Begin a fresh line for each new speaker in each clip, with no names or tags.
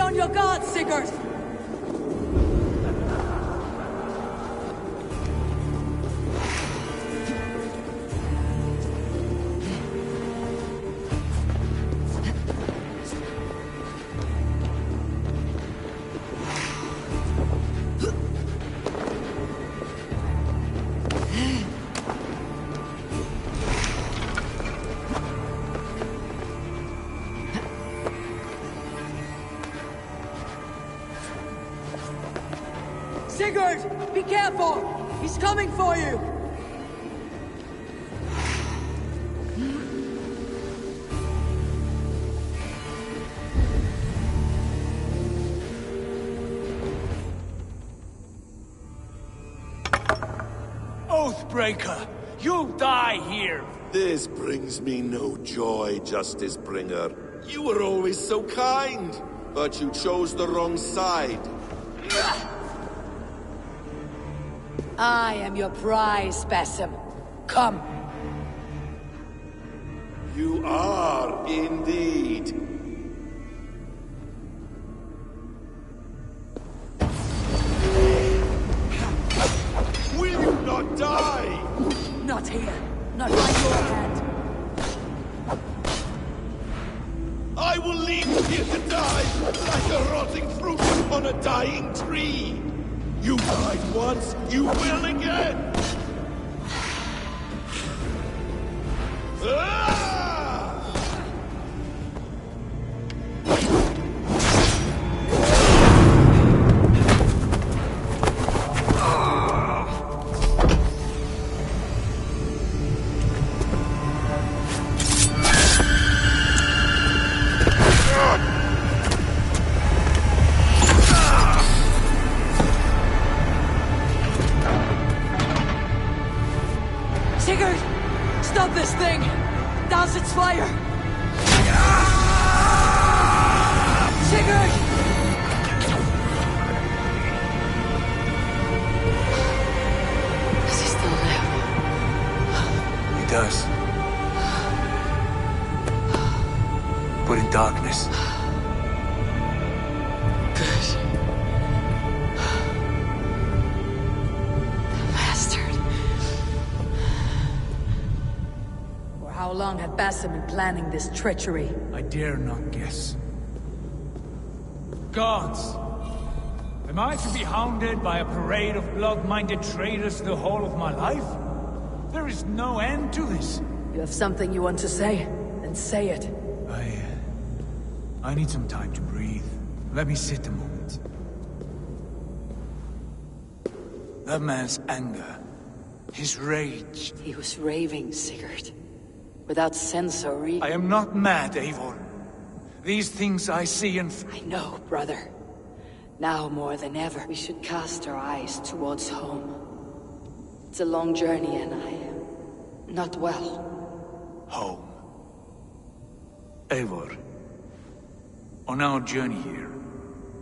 on your guard, Sigurd! Sigurd! Be careful! He's coming for you!
Oathbreaker! You'll die here!
This brings me no joy, Justice Bringer. You were always so kind, but you chose the wrong side.
I am your prize, Basim. Come.
You are, indeed. Will you not die?
Not here. Not by your hand.
I will leave you here to die, like a rotting fruit on a dying tree. You died once, you will again!
Sigurd! Stop this thing! Douse its fire! Sigurd! Does he still live?
He does. But in darkness.
How long had Basim been planning this treachery?
I dare not guess. Gods! Am I to be hounded by a parade of blood-minded traitors the whole of my life? There is no end to this.
You have something you want to say? Then say it.
I need some time to breathe. Let me sit a moment. That man's anger, his rage...
He was raving, Sigurd. Without sense or reason.
I am not mad, Eivor. These things I see and...
I know, brother. Now more than ever, we should cast our eyes towards home. It's a long journey and I am not well.
Home. Eivor. On our journey here,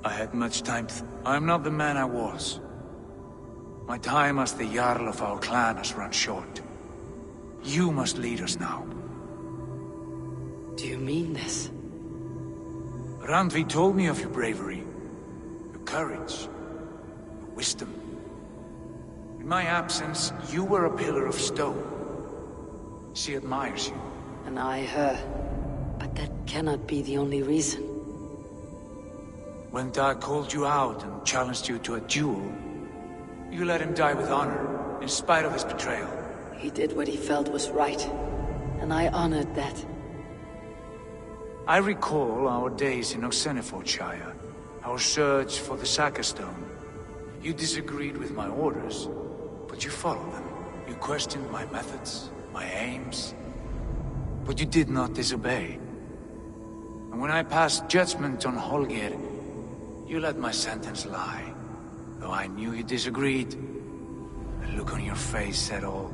I had much time I am not the man I was. My time as the Jarl of our clan has run short. You must lead us now.
Do you mean this?
Randvi told me of your bravery, your courage, your wisdom. In my absence, you were a pillar of stone. She admires you.
And I her. But that cannot be the only reason.
When Dag called you out and challenged you to a duel, you let him die with honor, in spite of his betrayal.
He did what he felt was right, and I honored that.
I recall our days in Osenifordshire, our search for the Saka Stone. You disagreed with my orders, but you followed them. You questioned my methods, my aims, but you did not disobey. And when I passed judgment on Holger, you let my sentence lie. Though I knew you disagreed, the look on your face said all.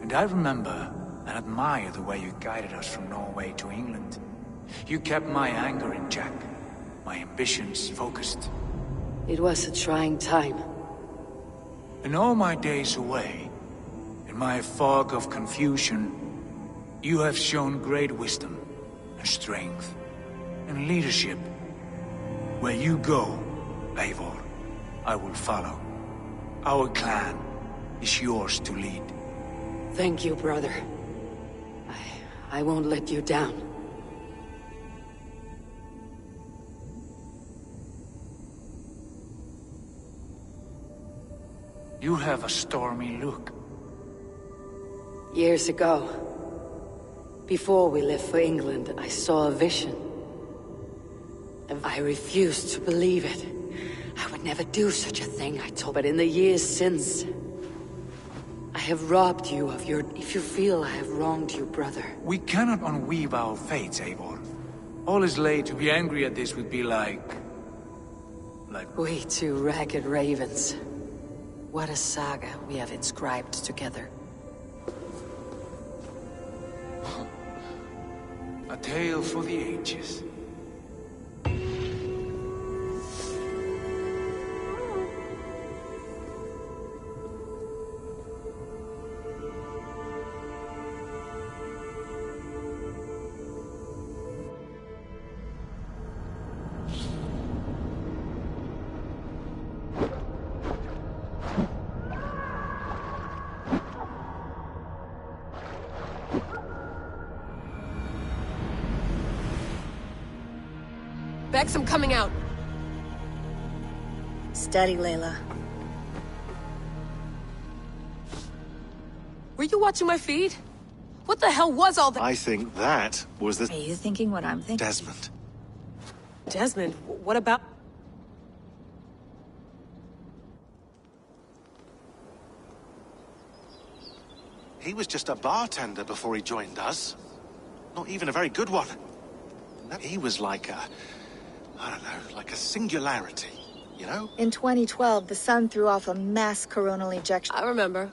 And I remember and admire the way you guided us from Norway to England. You kept my anger in check, my ambitions focused.
It was a trying time.
In all my days away, in my fog of confusion, you have shown great wisdom and strength. and leadership. Where you go, Eivor, I will follow. Our clan is yours to lead.
Thank you, brother. I won't let you down.
You have a stormy look.
Years ago, before we left for England, I saw a vision. And I refused to believe it. I would never do such a thing, I told. But in the years since, I have robbed you of your... If you feel I have wronged you, brother.
We cannot unweave our fates, Eivor. All is laid. To be angry at this would be like...
We two ragged ravens. What a saga we have inscribed together.
A tale for the ages.
Bex, I'm coming out.
Steady, Layla.
Were you watching my feed? What the hell was all that?
I think that was the...
Are you thinking what I'm thinking?
Desmond.
Desmond, what about...
He was just a bartender before he joined us. Not even a very good one. He was like a... I don't know, like a singularity, you know?
In 2012, the sun threw off a mass coronal ejection.
I remember.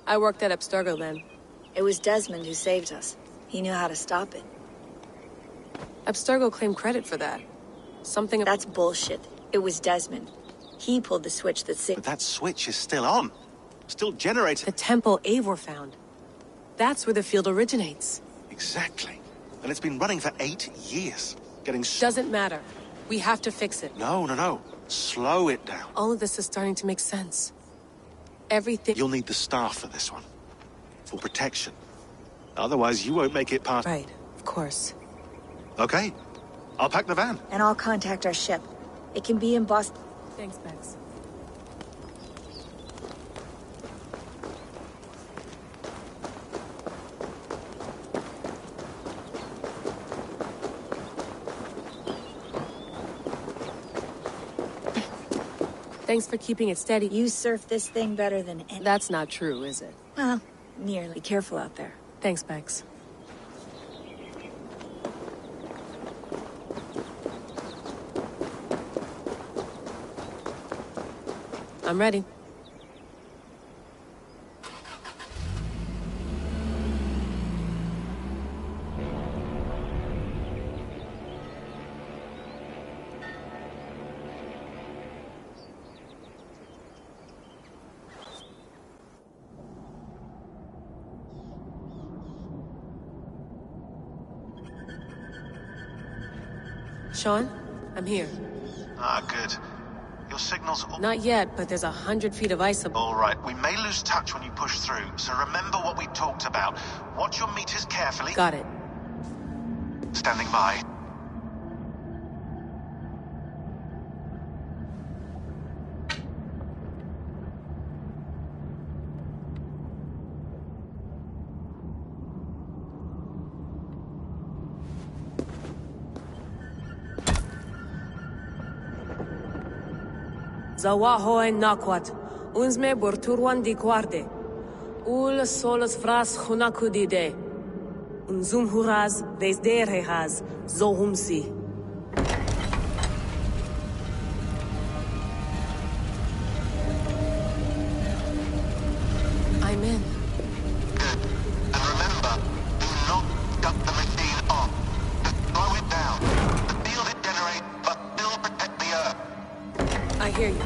I worked at Abstergo then.
It was Desmond who saved us. He knew how to stop it.
Abstergo claimed credit for that. Something...
That's bullshit. It was Desmond. He pulled the switch that saved...
But that switch is still on. Still generating...
The temple Eivor found. That's where the field originates.
Exactly. And it's been running for 8 years. Getting...
Doesn't matter. We have to fix it.
No. Slow it down.
All of this is starting to make sense. Everything...
You'll need the staff for this one. For protection. Otherwise, you won't make it past...
Right, of course.
Okay. I'll pack the van.
And I'll contact our ship. It can be in Boston.
Thanks, Bex. Thanks for keeping it steady.
You surf this thing better than any...
That's not true, is it?
Well, nearly. Be careful out there.
Thanks, Bex. I'm ready. Sean, I'm here.
Ah, good. Your signal's...
Not yet, but there's 100 feet of ice...
All right, we may lose touch when you push through, so remember what we talked about. Watch your meters carefully.
Got it.
Standing by.
Zawahoy nakwat, unzme borturwan di guarde. Ul solos vras hunakudide. Unzum huraz, vesderehaz, zohumsi. I'm in.
Good. And remember, do not shut the machine off. Just slow it down. The field it generates, but still protect the Earth.
I hear you.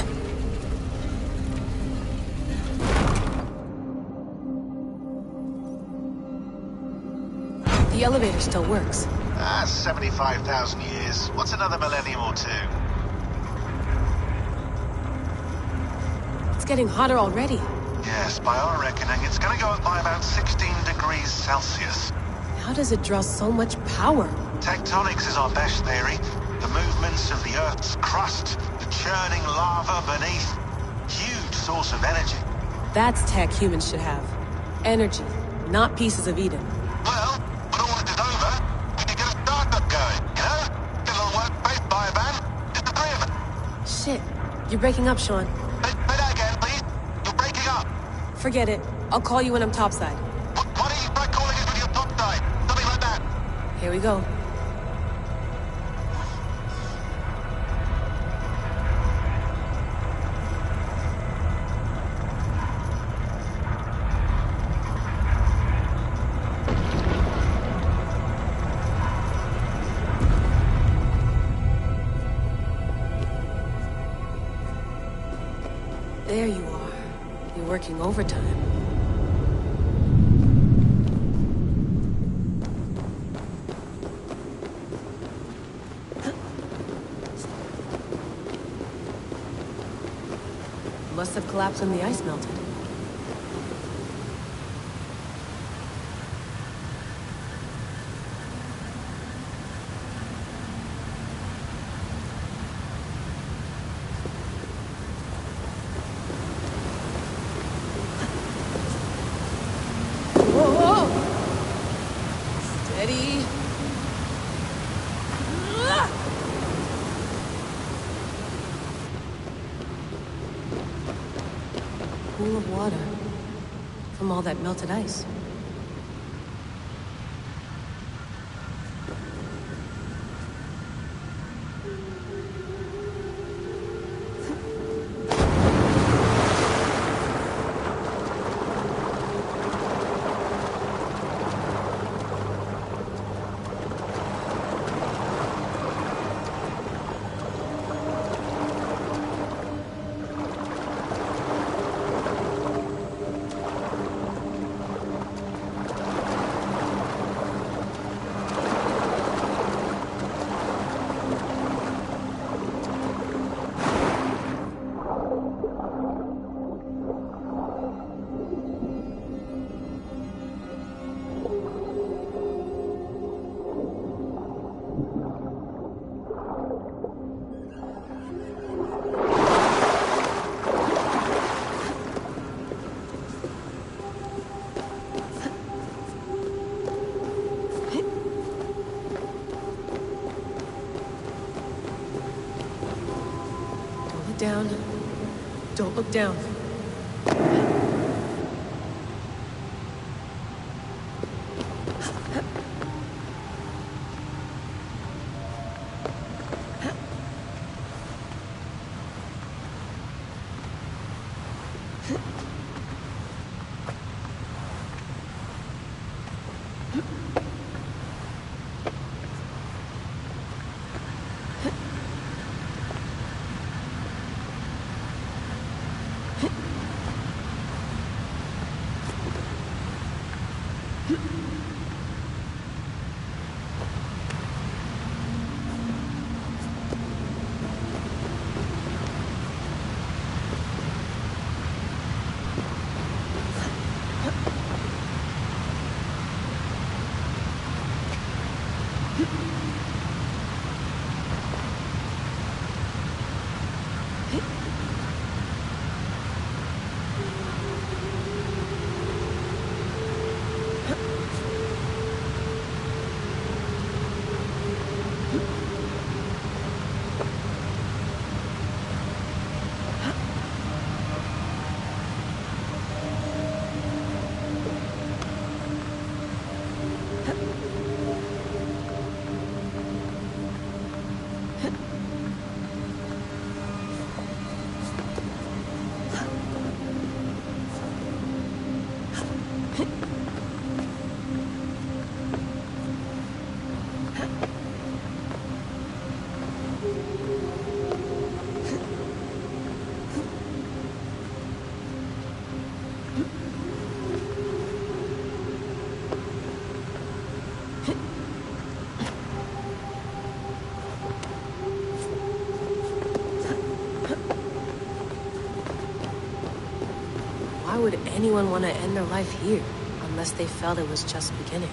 The elevator still works.
Ah, 75,000 years. What's another millennium or two?
It's getting hotter already.
Yes, by our reckoning, it's gonna go up by about 16 degrees Celsius.
How does it draw so much power?
Tectonics is our best theory. The movements of the Earth's crust, the churning lava beneath. Huge source of energy.
That's tech humans should have. Energy, not pieces of Eden.
Well, when all this is over, we can get a startup going, you know? Get a little workspace, buy a van, just the three of us.
Shit, you're breaking up, Sean.
Say that again, please. You're breaking up.
Forget it. I'll call you when I'm topside.
Why don't you try calling us with your top side? Something like that.
Here we go. There you are. You're working overtime. Must have collapsed when the ice melted. Whoa! Steady. Pool of water from all that melted ice. Down. Don't look down. Why would anyone want to end their life here, unless they felt it was just beginning?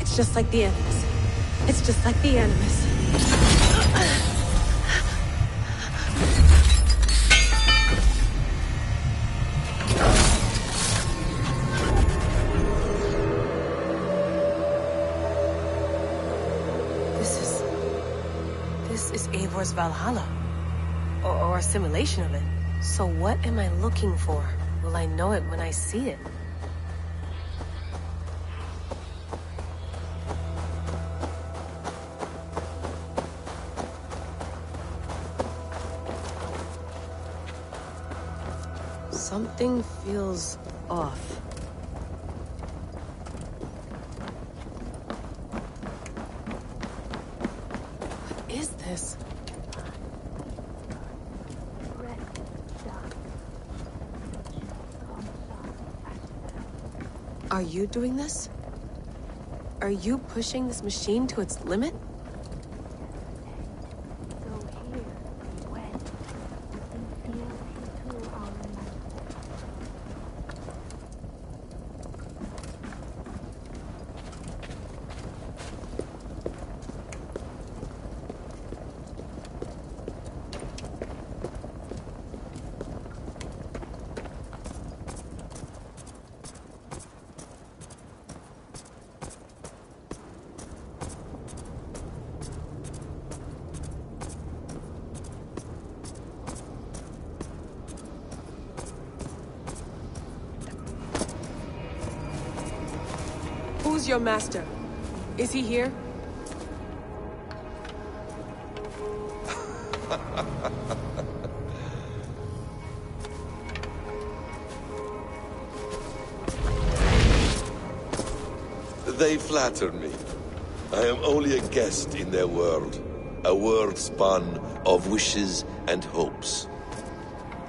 It's just like the Animus. It's just like the Animus. This is Eivor's Valhalla. Or a simulation of it. So what am I looking for? Will I know it when I see it? Something feels off. What is this? Are you doing this? Are you pushing this machine to its limit? Who's your master? Is he here?
They flatter me. I am only a guest in their world. A world spun of wishes and hopes.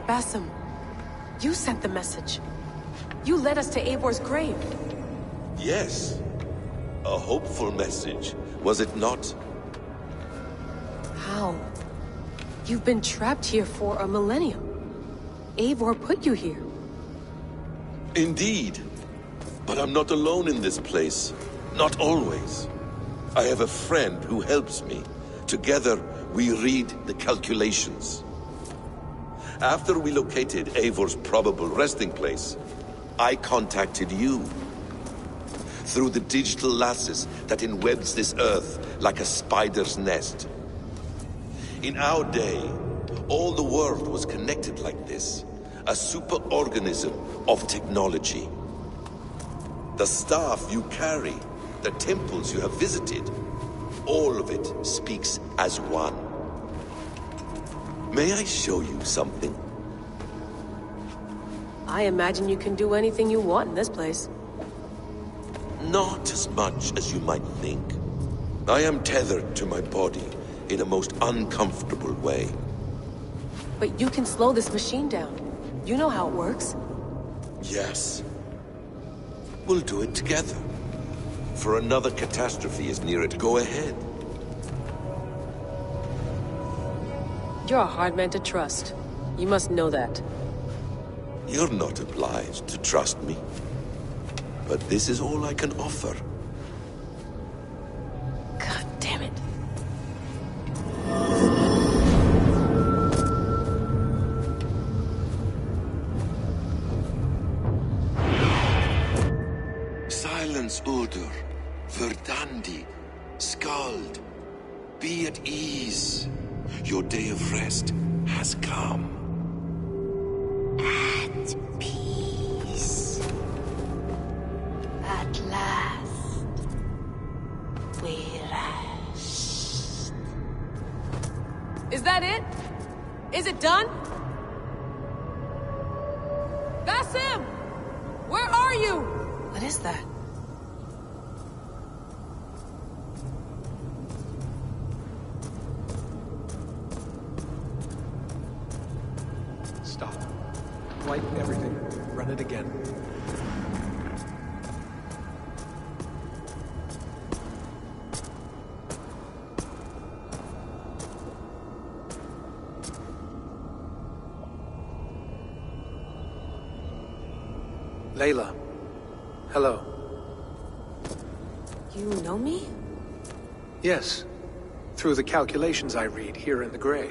Basim, you sent the message. You led us to Eivor's grave.
Yes. A hopeful message, was it not?
How? You've been trapped here for a millennium. Eivor put you here.
Indeed. But I'm not alone in this place. Not always. I have a friend who helps me. Together, we read the calculations. After we located Eivor's probable resting place, I contacted you. Through the digital lasses that enwebs this earth like a spider's nest. In our day, all the world was connected like this. A superorganism of technology. The staff you carry, the temples you have visited, all of it speaks as one. May I show you something?
I imagine you can do anything you want in this place.
Not as much as you might think. I am tethered to my body in a most uncomfortable way.
But you can slow this machine down. You know how it works.
Yes. We'll do it together. For another catastrophe is near it. Go ahead.
You're a hard man to trust. You must know that.
You're not obliged to trust me. But this is all I can offer.
God damn it.
Silence, Udur. Verdandi. Skald. Be at ease. Your day of rest has come.
At peace. At last, we rest.
Is that it? Is it done? Basim! Where are you? What is that?
Stop. Wipe everything. run it again. Layla. Hello.
You know me?
Yes. Through the calculations I read here in the gray.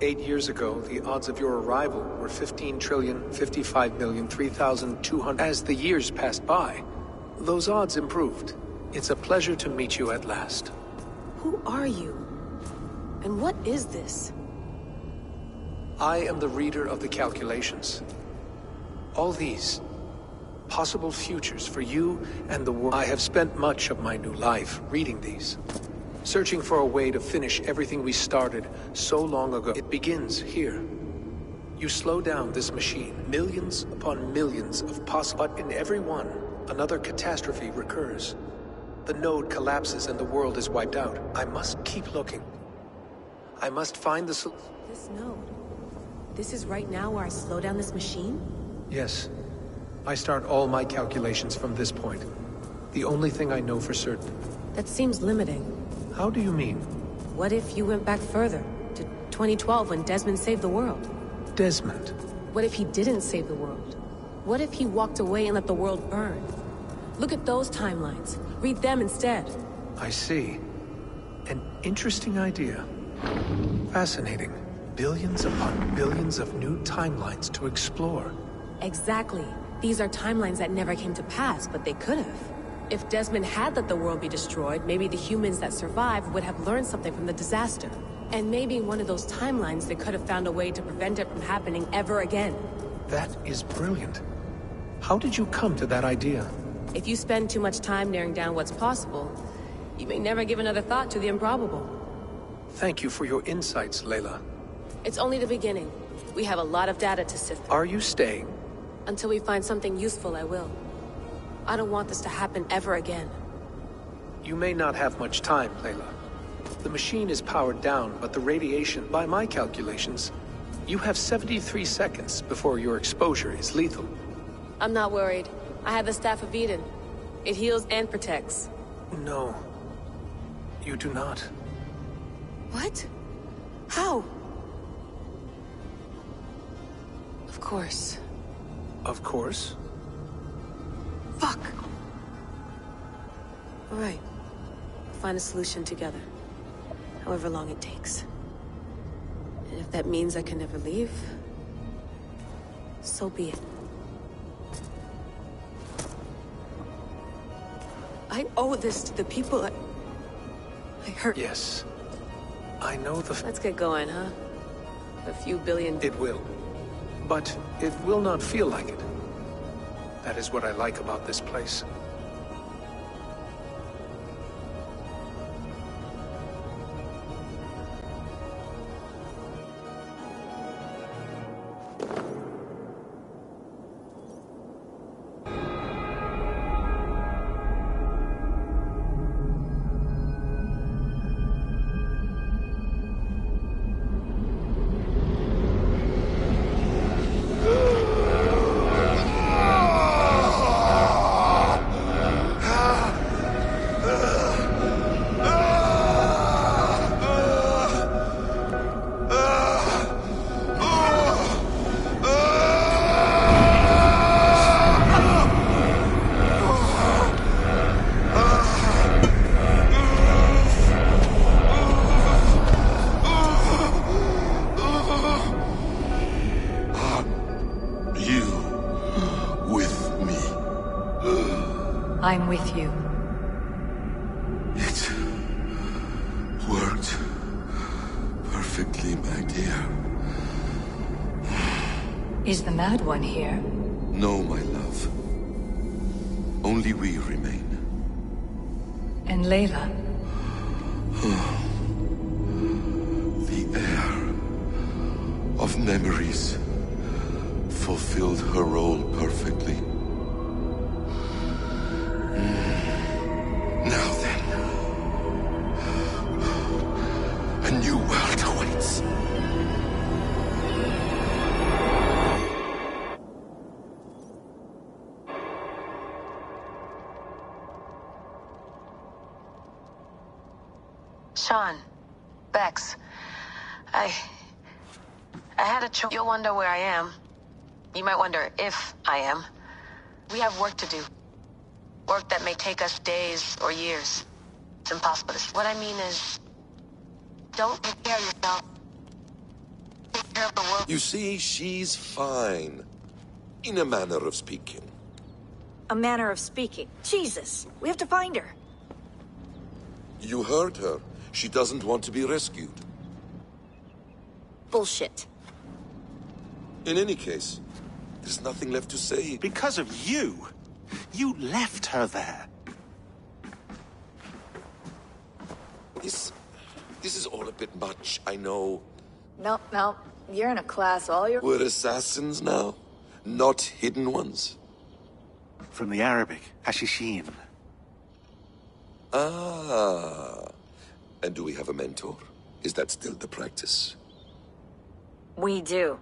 8 years ago, the odds of your arrival were 15,055,003,200. As the years passed by, those odds improved. It's a pleasure to meet you at last.
Who are you? And what is this?
I am the reader of the calculations. All these possible futures for you and the world. I have spent much of my new life reading these, searching for a way to finish everything we started so long ago. It begins here. You slow down this machine, millions upon millions of possible, but in every one, another catastrophe recurs. The node collapses and the world is wiped out. I must keep looking. I must find the solution.
This node. This is right now where I slow down this machine?
Yes. I start all my calculations from this point. The only thing I know for certain.
That seems limiting.
How do you mean?
What if you went back further, to 2012 when Desmond saved the world?
Desmond?
What if he didn't save the world? What if he walked away and let the world burn? Look at those timelines. Read them instead.
I see. An interesting idea. Fascinating. Billions upon billions of new timelines to explore.
Exactly. These are timelines that never came to pass, but they could have. If Desmond had let the world be destroyed, maybe the humans that survived would have learned something from the disaster. And maybe in one of those timelines they could have found a way to prevent it from happening ever again.
That is brilliant. How did you come to that idea?
If you spend too much time narrowing down what's possible, you may never give another thought to the improbable.
Thank you for your insights, Layla.
It's only the beginning. We have a lot of data to sift through.
Are you staying?
Until we find something useful, I will. I don't want this to happen ever again.
You may not have much time, Layla. The machine is powered down, but the radiation, by my calculations, you have 73 seconds before your exposure is lethal.
I'm not worried. I have the Staff of Eden. It heals and protects.
No. You do not.
What? How? Of course.
Of course.
Fuck! All right. We'll find a solution together. However long it takes. And if that means I can never leave, so be it. I owe this to the people I hurt.
Yes. I know the...
Let's get going, huh? A few billion...
It will. But it will not feel like it. That is what I like about this place.
I'm with you.
It worked perfectly, my dear.
Is the Mad One here?
No, my love. Only we remain.
And Layla?
The air of memories fulfilled her role perfectly. Now then, a new world awaits.
Sean. Bex. I had a choice. You'll wonder where I am. You might wonder if I am. We have work to do. Work that may take us days or years. It's impossible. What I mean is, don't take care of yourself. Take care of the world.
You see, she's fine. In a manner of speaking.
A manner of speaking. Jesus, we have to find her.
You heard her. She doesn't want to be rescued.
Bullshit.
In any case, there's nothing left to say.
Because of you. You left her there.
This is all a bit much, I know.
No. You're in a class, all your...
We're assassins now, not hidden ones.
From the Arabic, Hashishin.
Ah. And do we have a mentor? Is that still the practice?
We do.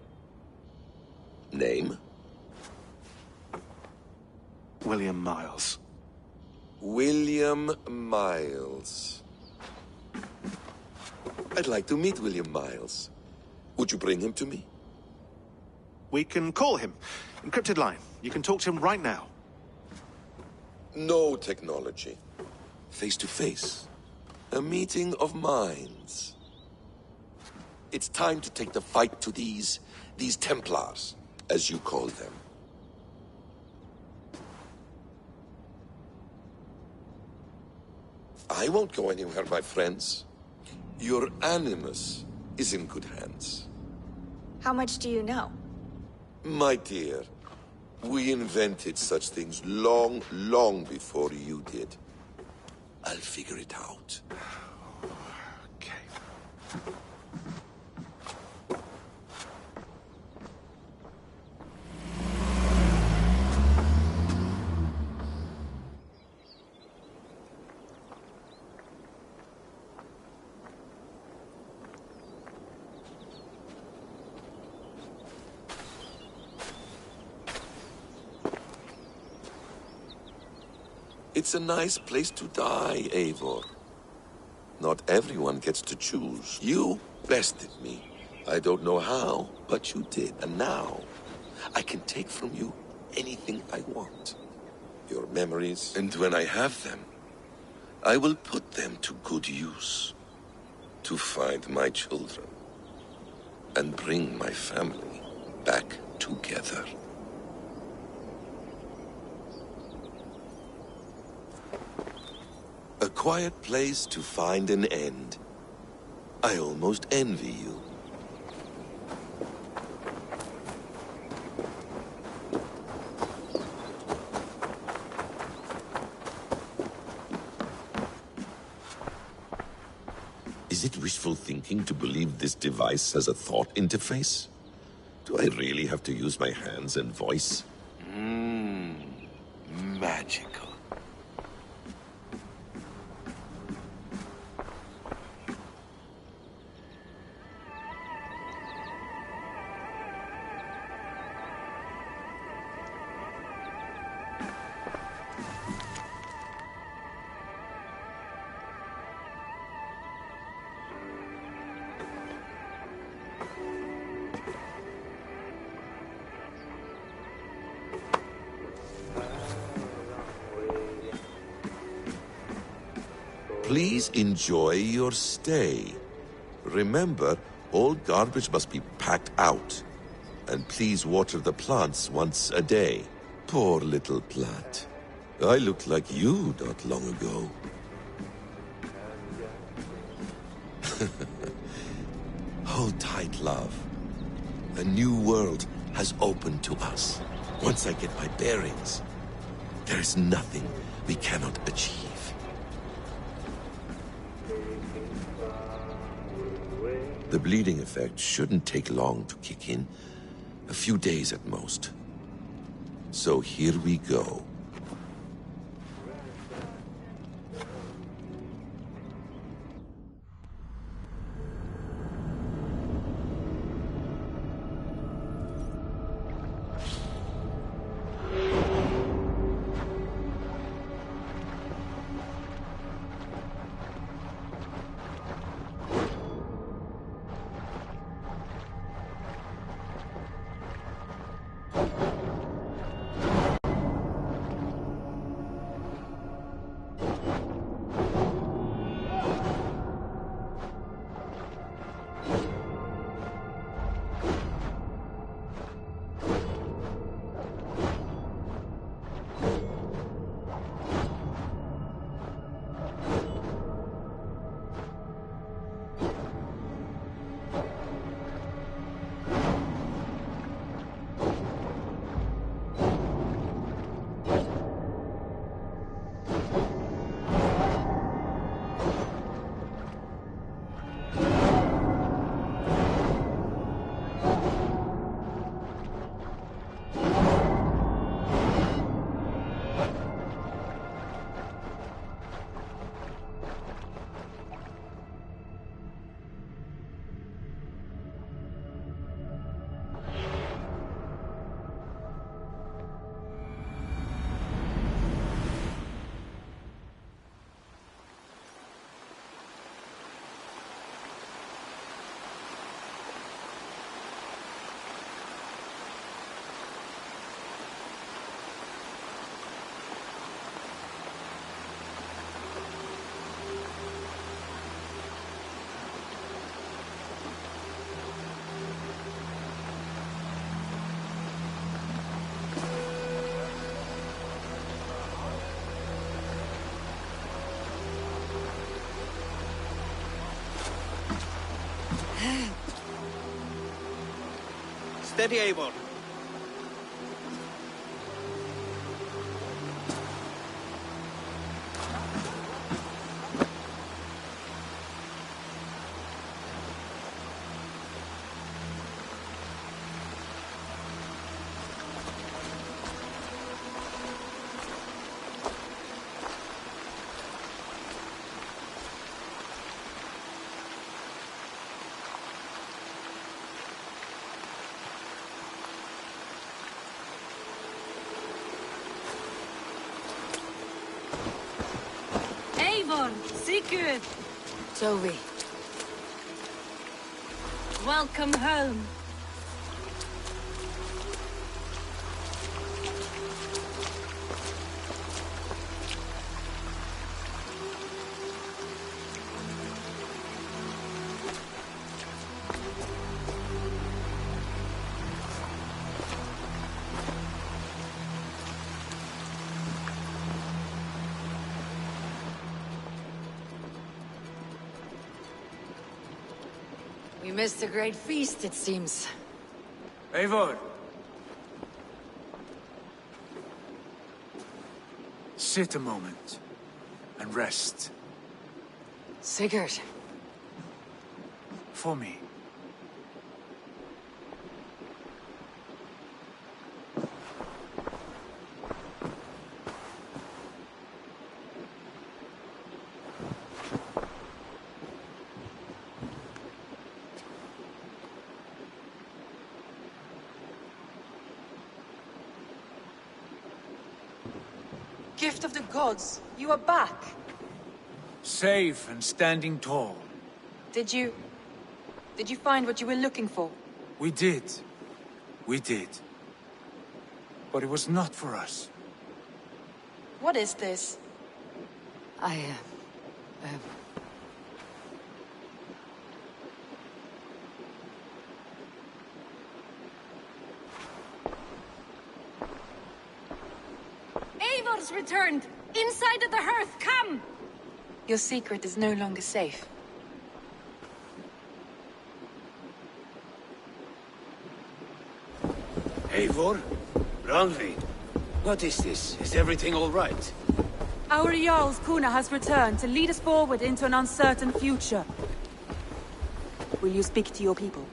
Name?
William Miles.
William Miles. I'd like to meet William Miles. Would you bring him to me?
We can call him. Encrypted line. You can talk to him right now.
No technology. Face to face. A meeting of minds. It's time to take the fight to these Templars, as you call them. I won't go anywhere, my friends. Your animus is in good hands.
How much do you know?
My dear, we invented such things long, long before you did. I'll figure it out.
Okay.
It's a nice place to die, Eivor. Not everyone gets to choose. You bested me. I don't know how, but you did. And now, I can take from you anything I want. Your memories. And when I have them, I will put them to good use. To find my children. And bring my family back together. A quiet place to find an end. I almost envy you. Is it wishful thinking to believe this device has a thought interface? Do I really have to use my hands and voice? Magical. Please enjoy your stay. Remember, all garbage must be packed out. And please water the plants once a day. Poor little plant. I looked like you not long ago. Hold tight, love. A new world has opened to us. Once I get my bearings, there is nothing we cannot achieve. The bleeding effect shouldn't take long to kick in. A few days at most. So here we go.
Steady, Eivor.
Sigurd!
Toby.
Welcome home.
We missed a great feast, it seems.
Eivor! Sit a moment and rest.
Sigurd.
For me.
Gift of the gods, you are back.
Safe and standing tall.
Did you find what you were looking for?
We did. We did. But it was not for us.
What is this? Eivor's returned! Inside of the hearth, come! Your secret is no longer safe.
Eivor? Randvi? What is this? Is everything all right?
Our Jarl's Kuna has returned to lead us forward into an uncertain future. Will you speak to your people?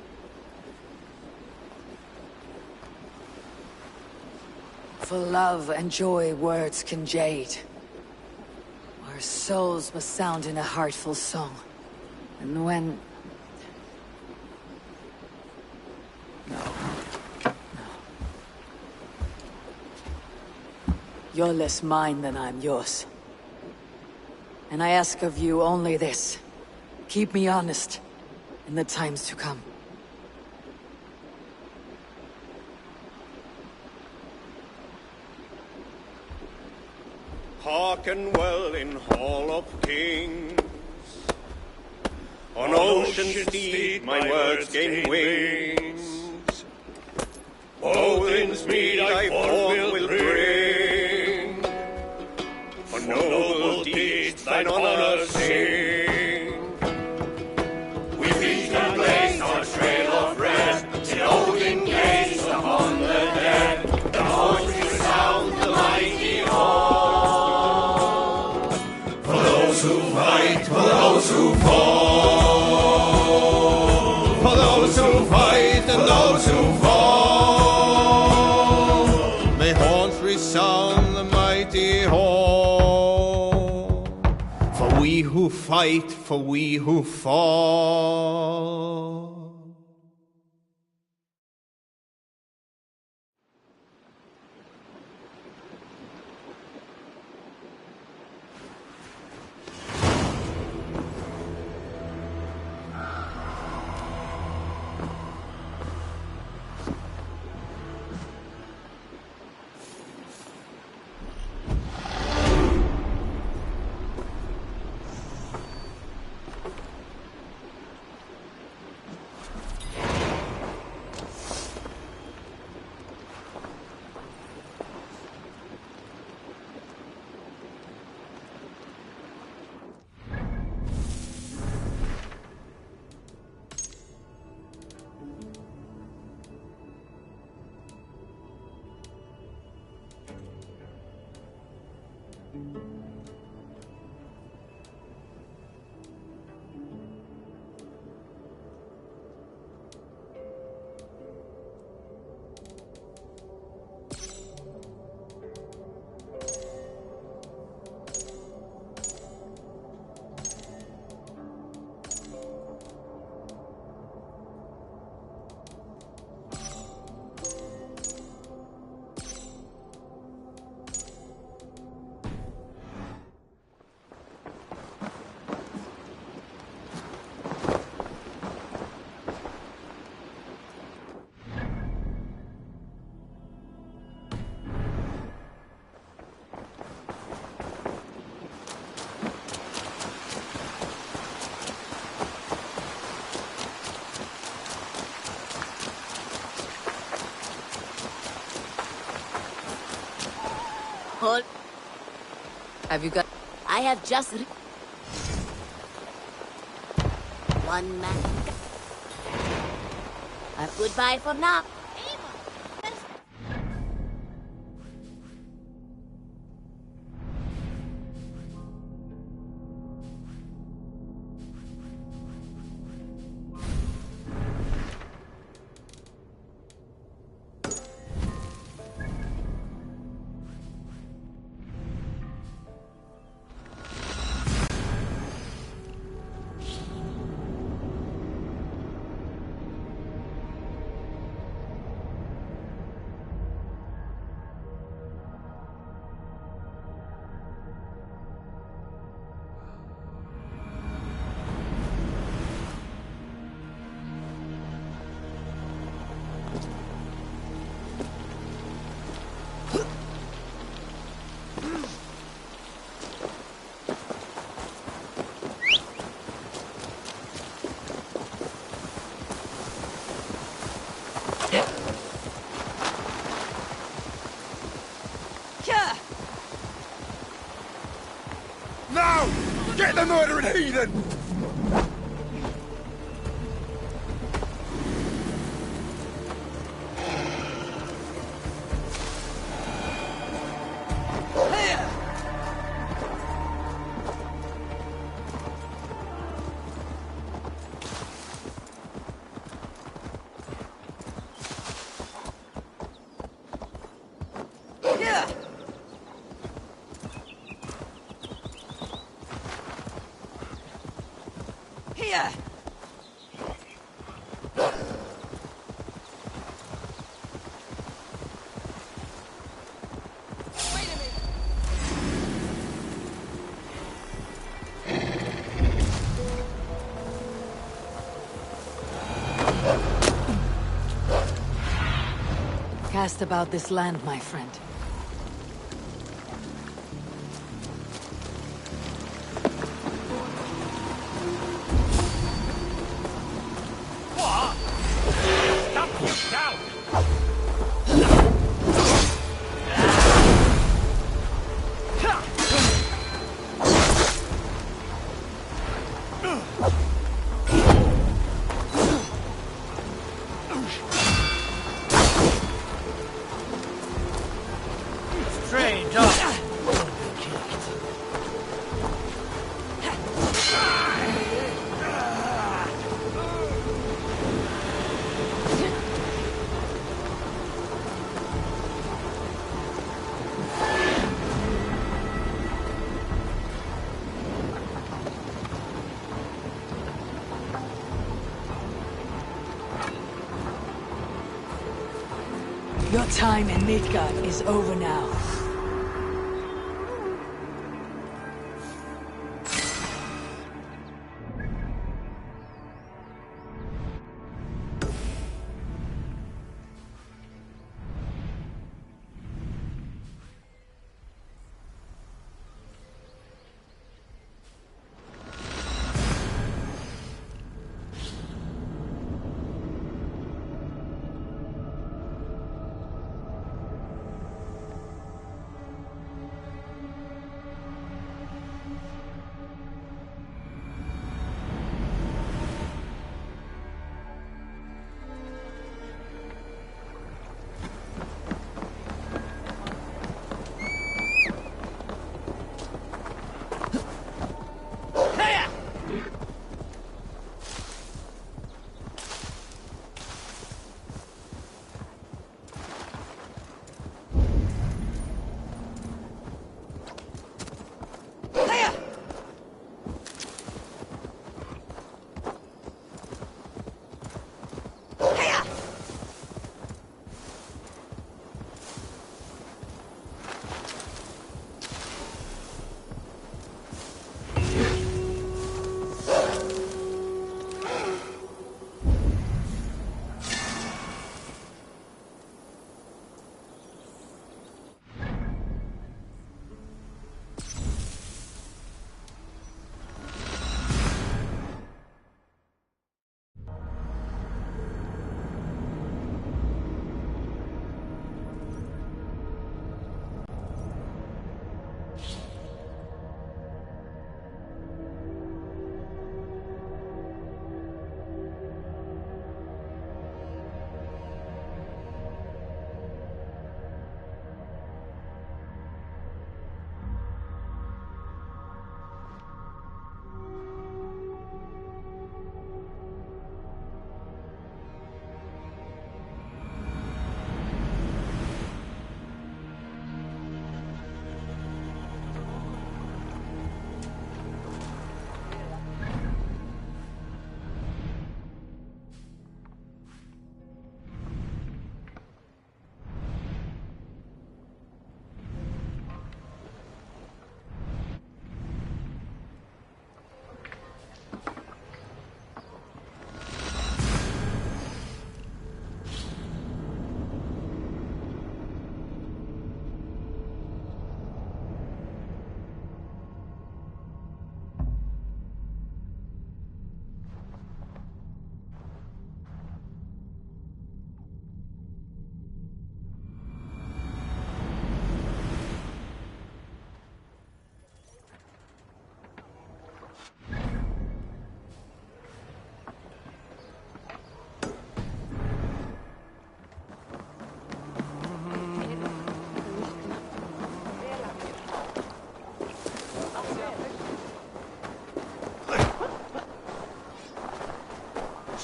For love and joy, words can jade. Our souls must sound in a heartful song. And when... No. You're less mine than I'm yours. And I ask of you only this. Keep me honest in the times to come.
Hearken well in Hall of Kings. On ocean steed my words gain wings. Odin's mead I forth will bring. For noble deeds thine honor sing. We feast and blaze our trail of red, till Odin gaze upon the dead. The voice resounds the mighty hall. For those who fight, for those who fall. For those who fight and those who fall. May horns resound the mighty hall. For we who fight, for we who fall.
Hold.
Have you got...
I have just... One man. Goodbye for now.
Now! Get the murdering heathen!
Cast about this land, my friend. Your time in Midgard is over now.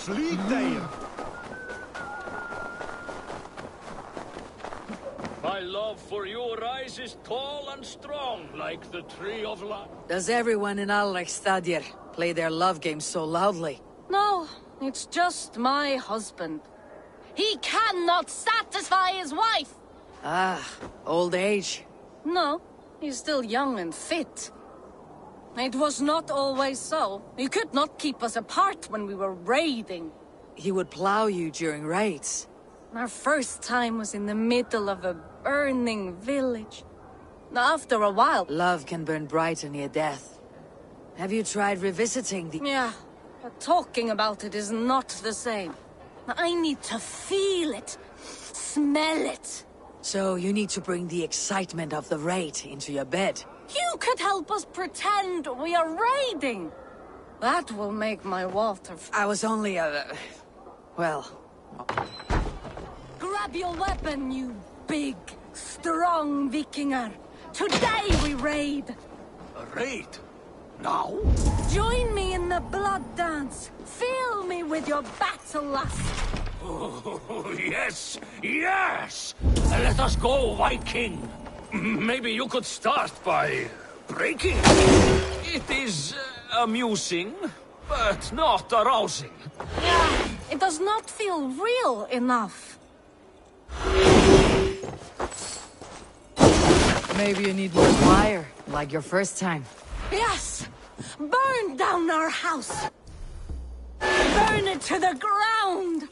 Sleep there!
My love for you rises tall and strong, like the tree of life.
Does everyone in Alrekstadr play their love game so loudly?
No, it's just my husband. He cannot satisfy his wife!
Ah, old age.
No, he's still young and fit. It was not always so. He could not keep us apart when we were raiding.
He would plow you during raids.
Our first time was in the middle of a burning village. After a while...
Love can burn brighter near death. Have you tried revisiting the...
Yeah, but talking about it is not the same. I need to feel it. Smell it.
So you need to bring the excitement of the raid into your bed.
You could help us pretend we are raiding. That will make my water...
I was only well...
Grab your weapon, you big, strong Vikinger. Today we raid.
A raid? Now?
Join me in the blood dance. Fill me with your battle lust.
Oh, yes! Yes! Let us go, Viking! Maybe you could start by breaking. It is amusing, but not arousing.
Yeah, it does not feel real enough.
Maybe you need more fire, like your first time.
Yes! Burn down our house! Burn it to the ground!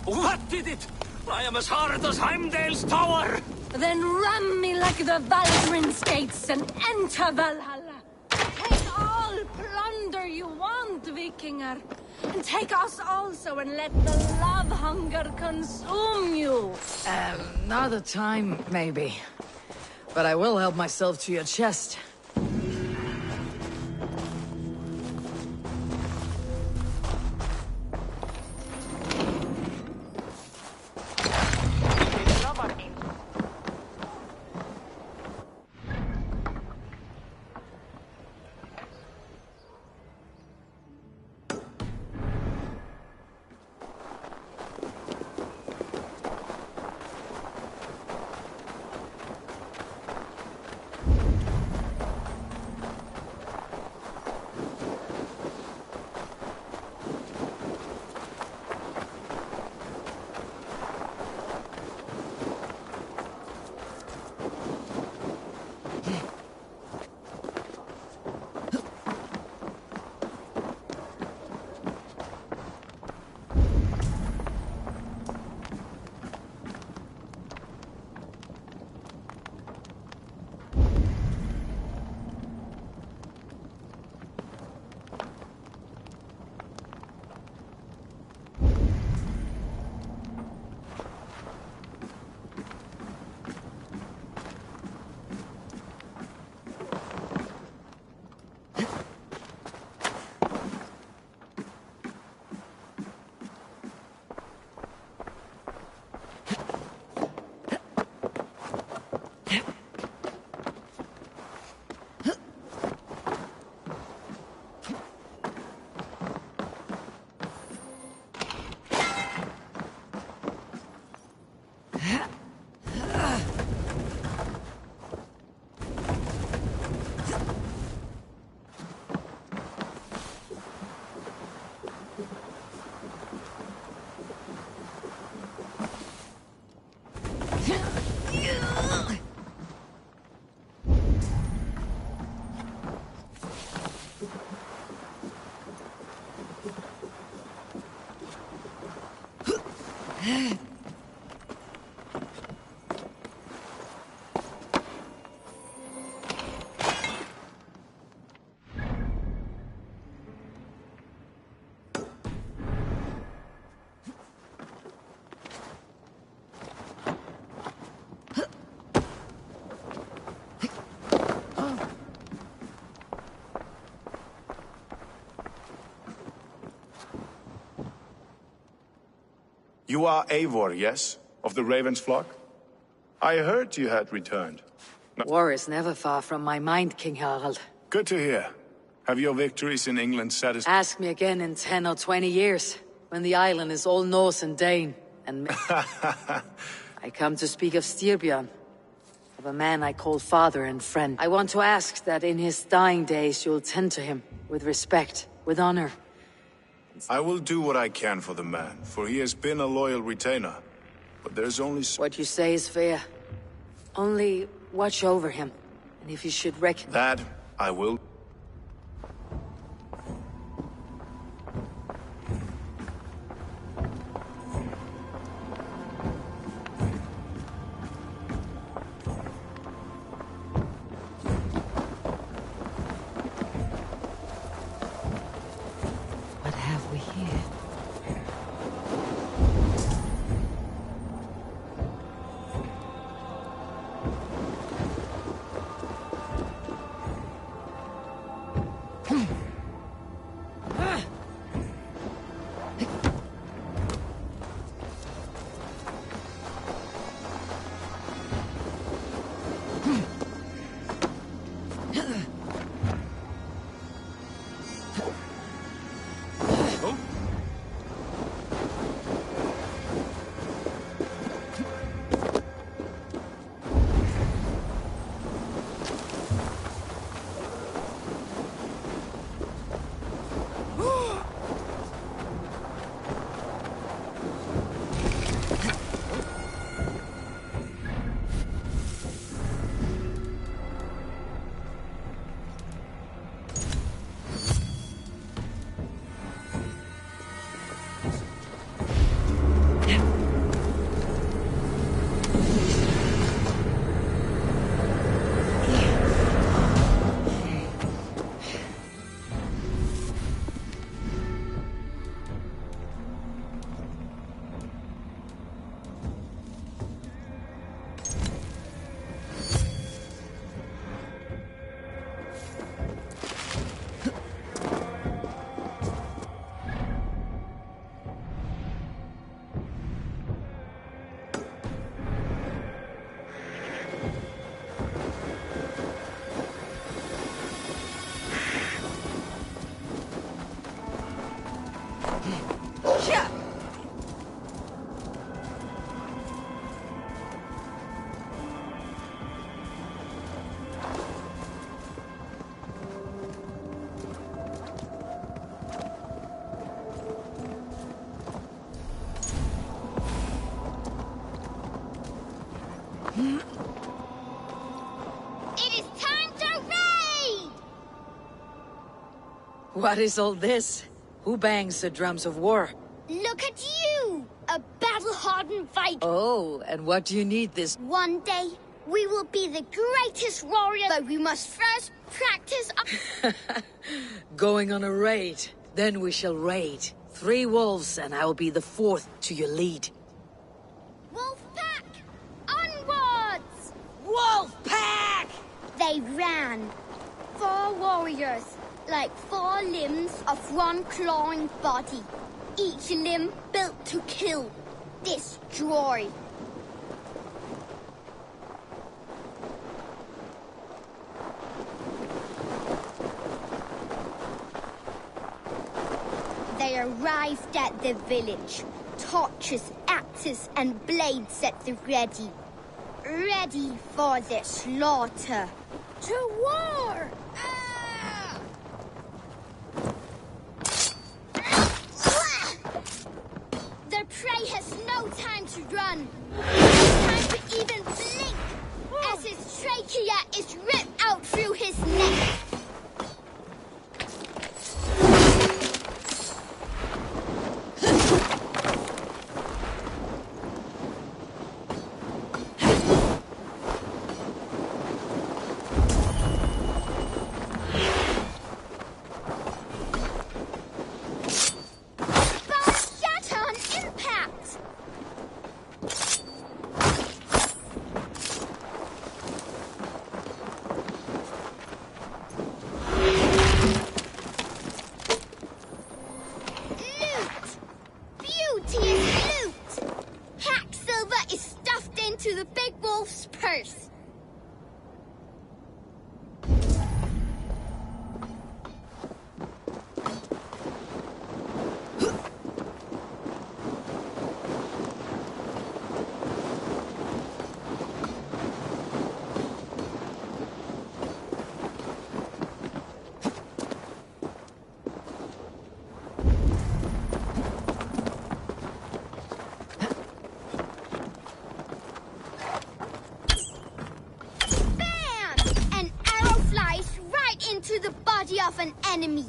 What did it? I am as hard as Heimdall's tower!
Then ram me like the Valgrin's gates and enter Valhalla! Take all plunder you want, Vikinger! And take us also and let the love hunger consume you!
Another time, maybe. But I will help myself to your chest.
You are Eivor, yes? Of the Raven's flock? I heard you had returned.
War is never far from my mind, King Harald.
Good to hear. Have your victories in England satisfied?
Ask me again in 10 or 20 years, when the island is all Norse and Dane, and I come to speak of Styrbjörn, of a man I call father and friend. I want to ask that in his dying days you'll tend to him with respect, with honor.
I will do what I can for the man, for he has been a loyal retainer. But there's only
What you say is fair. Only watch over him, and if you should reckon...
That I will.
What have we here?
It is time to raid!
What is all this? Who bangs the drums of war?
Look at you! A battle-hardened Viking!
Oh, and what do you need this?
One day, we will be the greatest warrior, but we must first practice...
Going on a raid. Then we shall raid. 3 wolves, and I will be the 4th to your lead.
Wolfpack! Onwards!
Wolfpack!
They ran. 4 warriors, like 4 limbs of one clawing body. Each limb built to kill, destroy. They arrived at the village. Torches, axes, and blades at the ready. Ready for the slaughter. To war! The prey has no time to run. No time to even blink. As his trachea is ripped out through his neck. to the body of an enemy.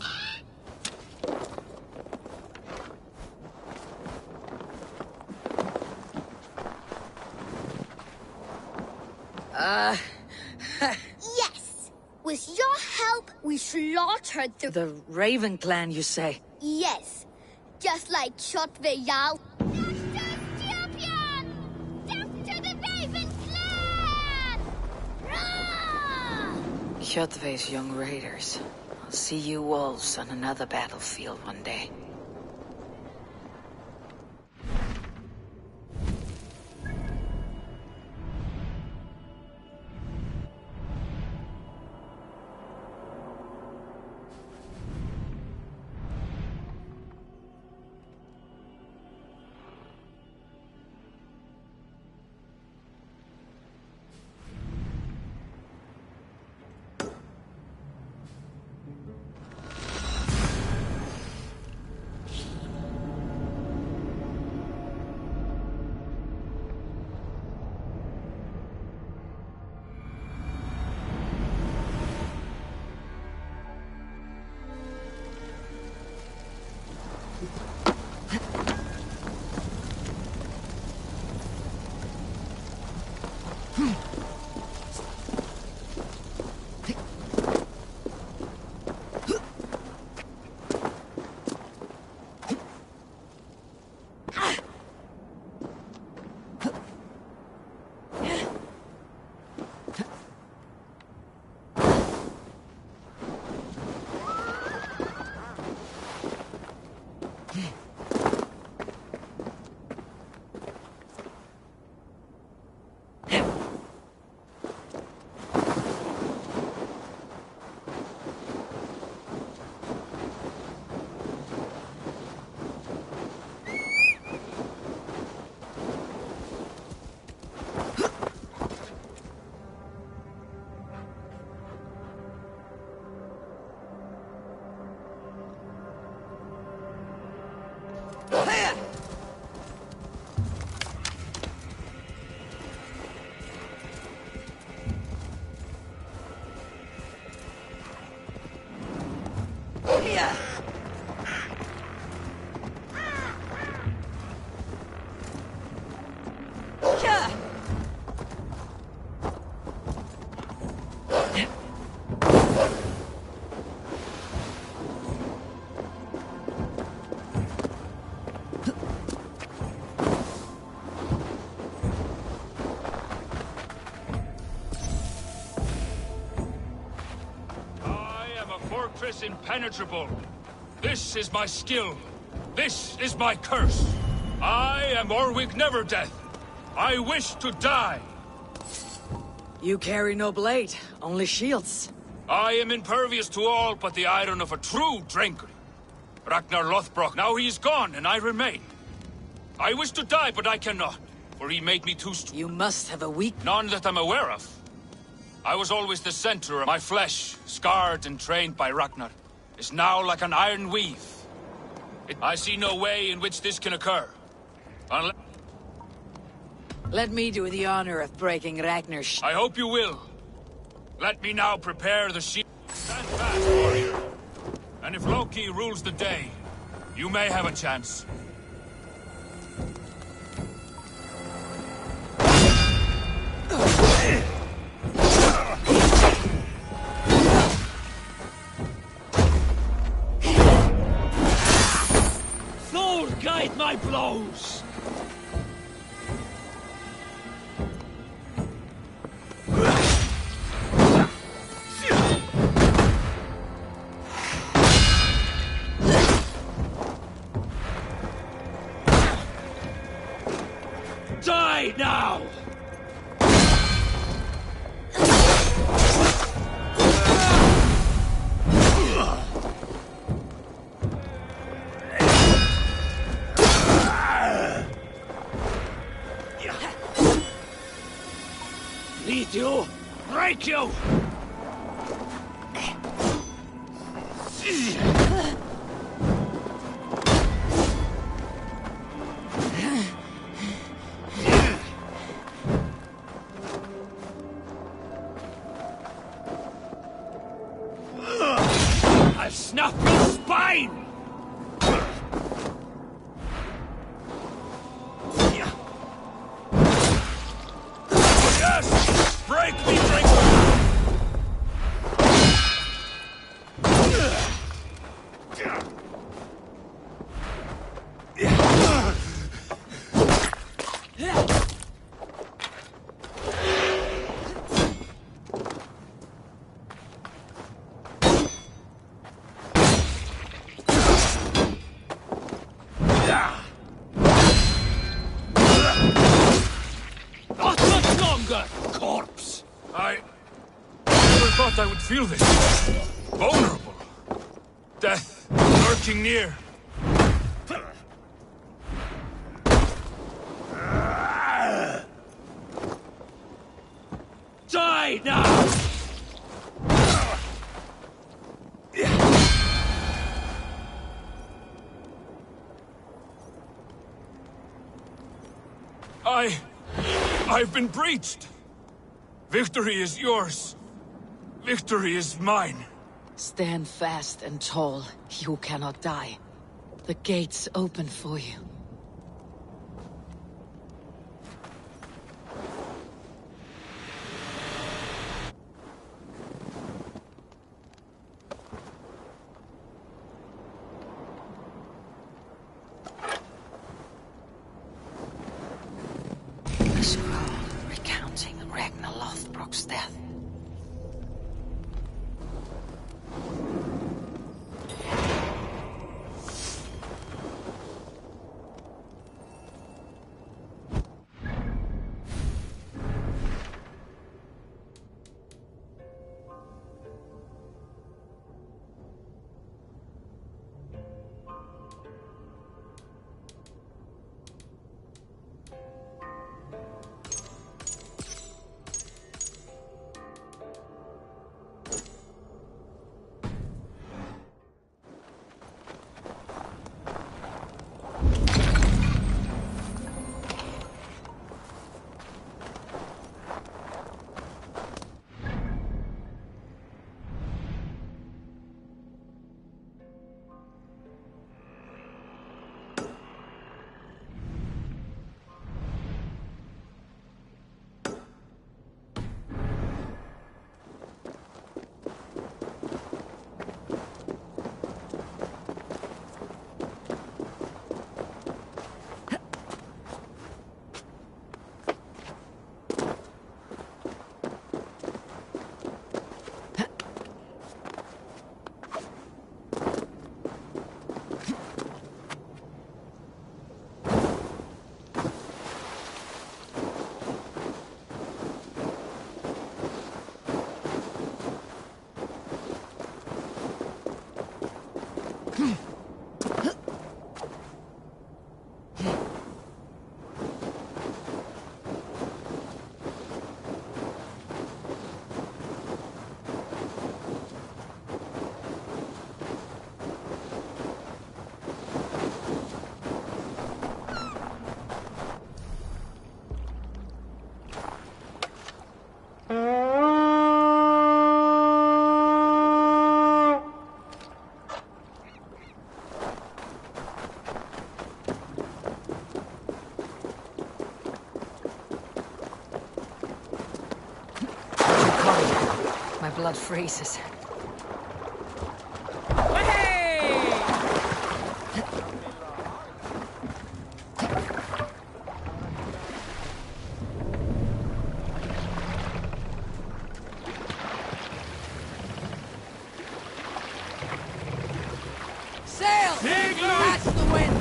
Yes. With your help, we slaughtered
The Raven clan, you say?
Yes. Just like Chotve-Yal. Champion! Death to the Raven clan!
Chotve's young raiders. I'll see you wolves on another battlefield one day.
Impenetrable. This is my skill. This is my curse. I am Orwig Neverdeath. I wish to die.
You carry no blade, only shields.
I am impervious to all but the iron of a true drinker. Ragnar Lothbrok. Now he is gone, and I remain. I wish to die, but I cannot, for he made me too strong.
You must have a weak...
None that I'm aware of. I was always the center of my flesh, scarred and trained by Ragnar, is now like an iron weave. I see no way in which this can occur. Unless...
Let me do the honor of breaking Ragnar's...
I hope you will. Let me now prepare the shield. Stand fast, warrior. And if Loki rules the day, you may have a chance.
Thor, guide my blows! Die now! Need you! Break you!
I'll snap your spine! Yes! Break me, drink! Not much longer, corpse! I never thought I would feel this. Vulnerable. Death lurking near. Die now! I've been breached. Victory is yours. Victory is mine.
Stand fast and tall. You cannot die. The gates open for you. A scroll recounting Ragnar Lothbrok's death. My blood freezes.
Sail! Catch the wind!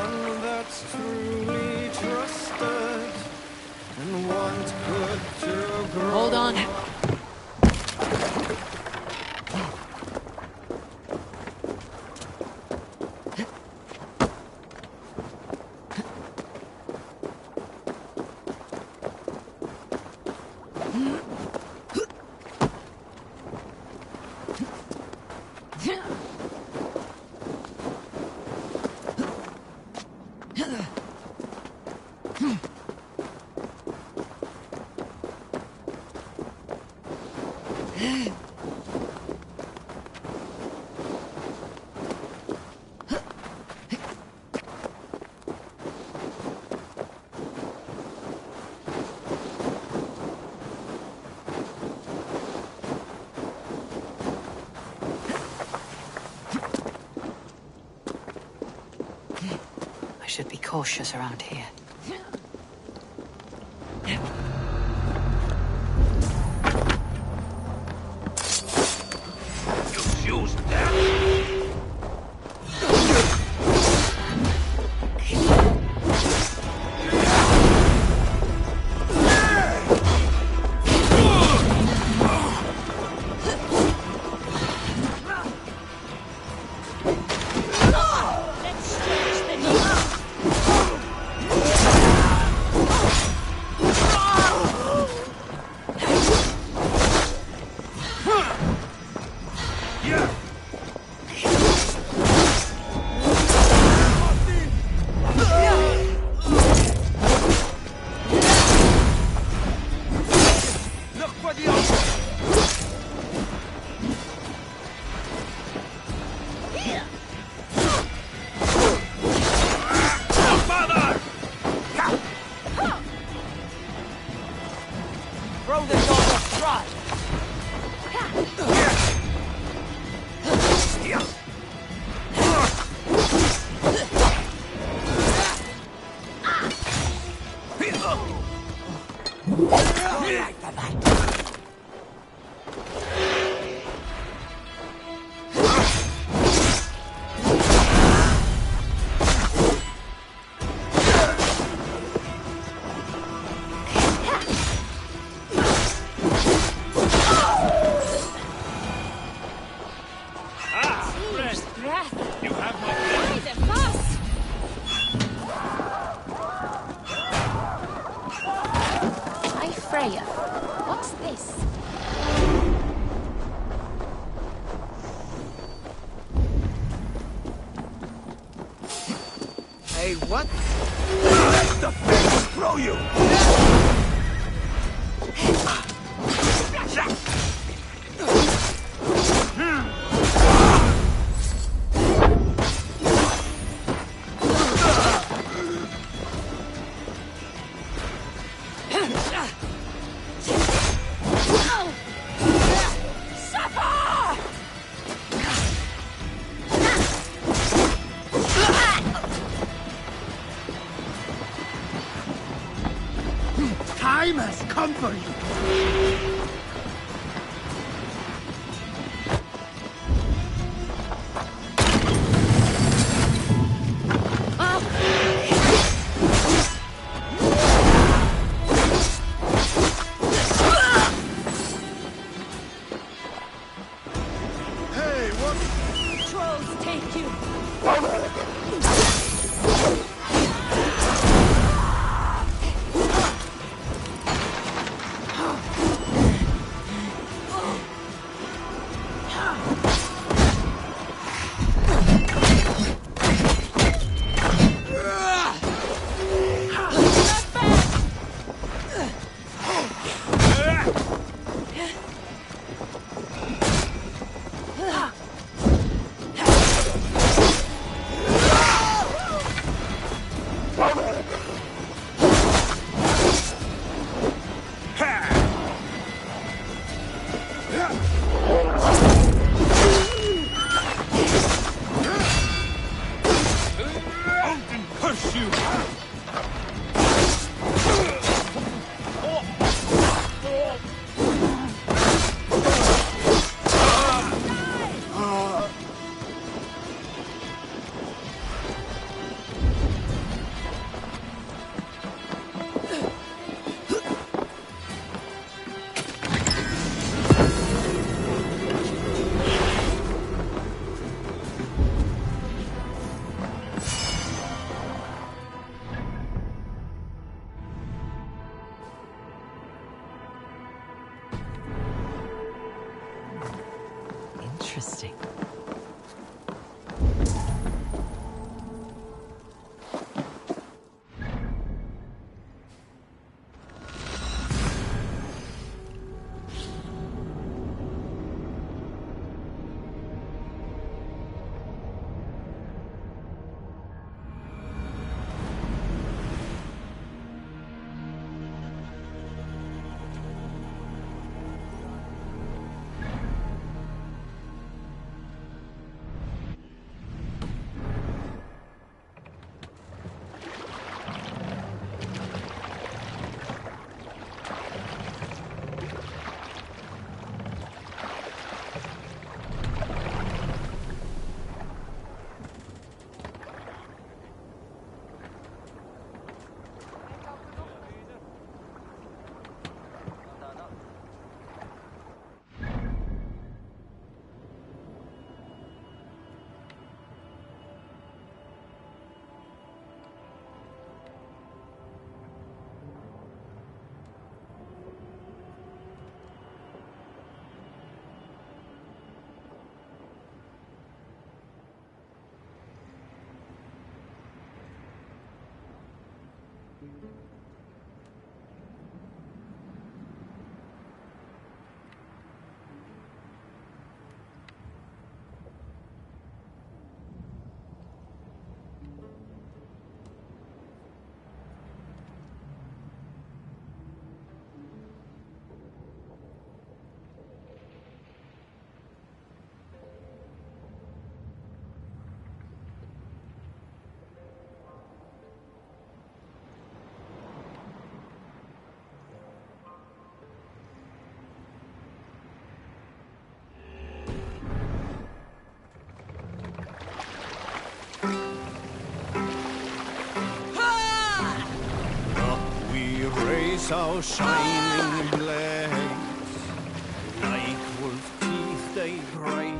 one that's truly trusted and wants good to grow.
Hold on.
I should be cautious around here.
What's this?
Hey, what?
Let the face throw you!
Time has come for you! Hey, what?
Trolls take you!
Interesting.
Our shining blades, like wolf teeth they break.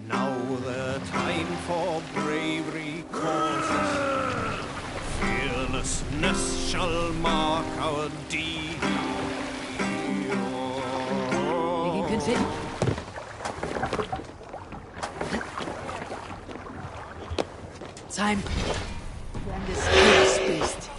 Now the time for bravery calls us. Fearlessness shall mark our deed.
We can continue. Time. When this is spaced.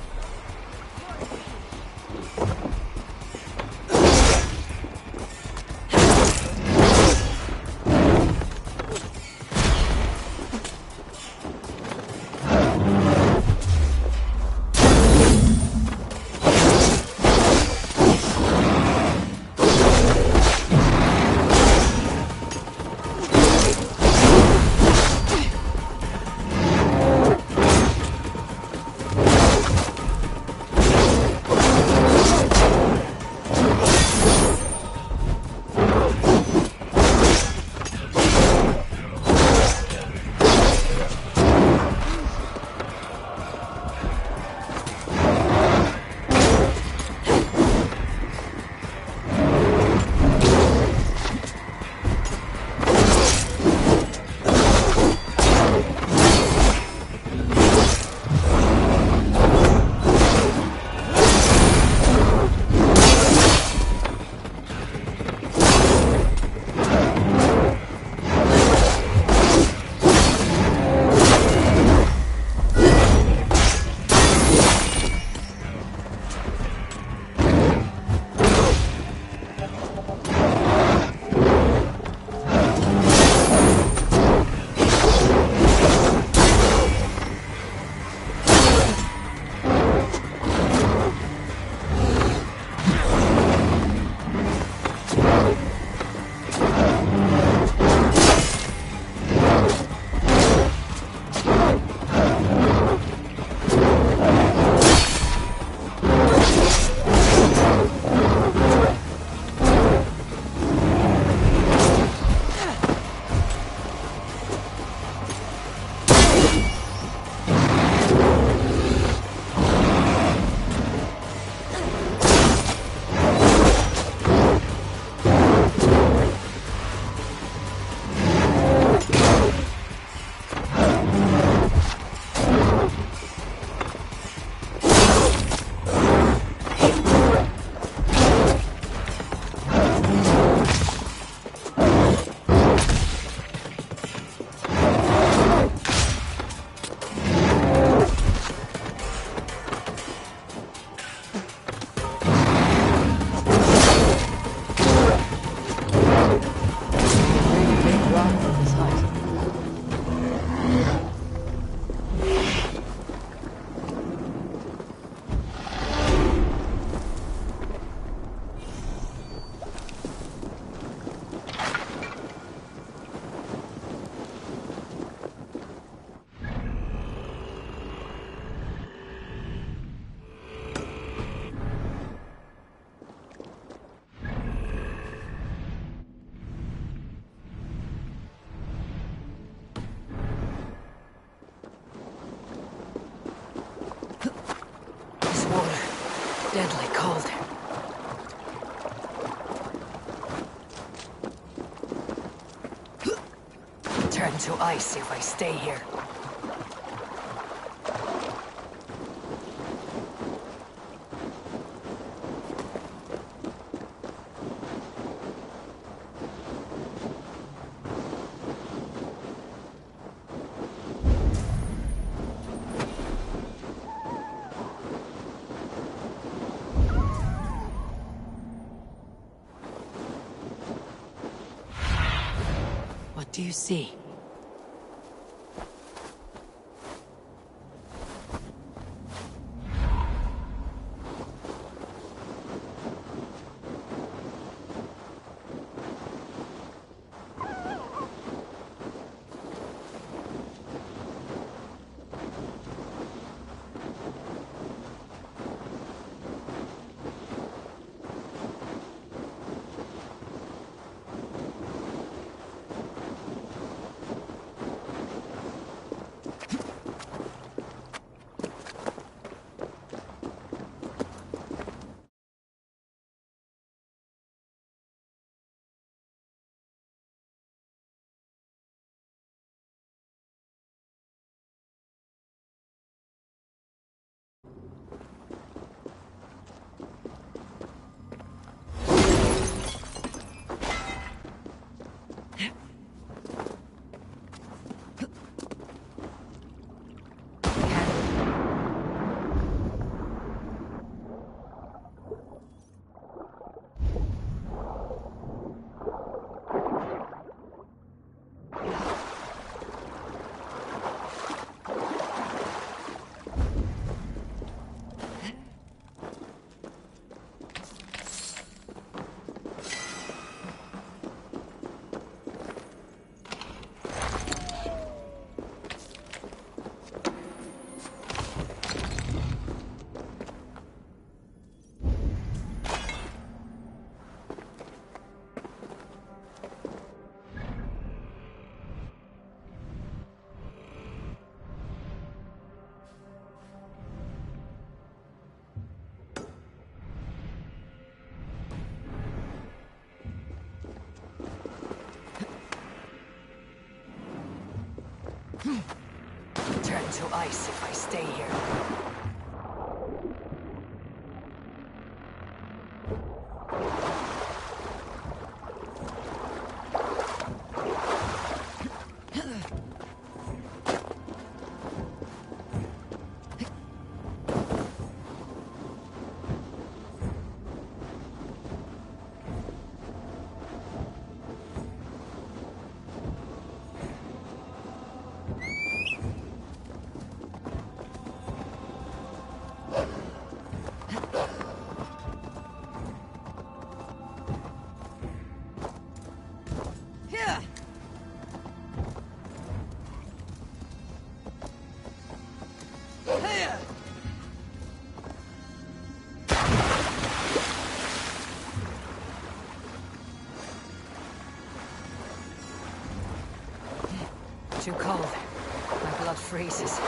deadly cold. Turn to ice if I stay here. What do you see? Turn to ice if I stay here. Too cold. My blood freezes.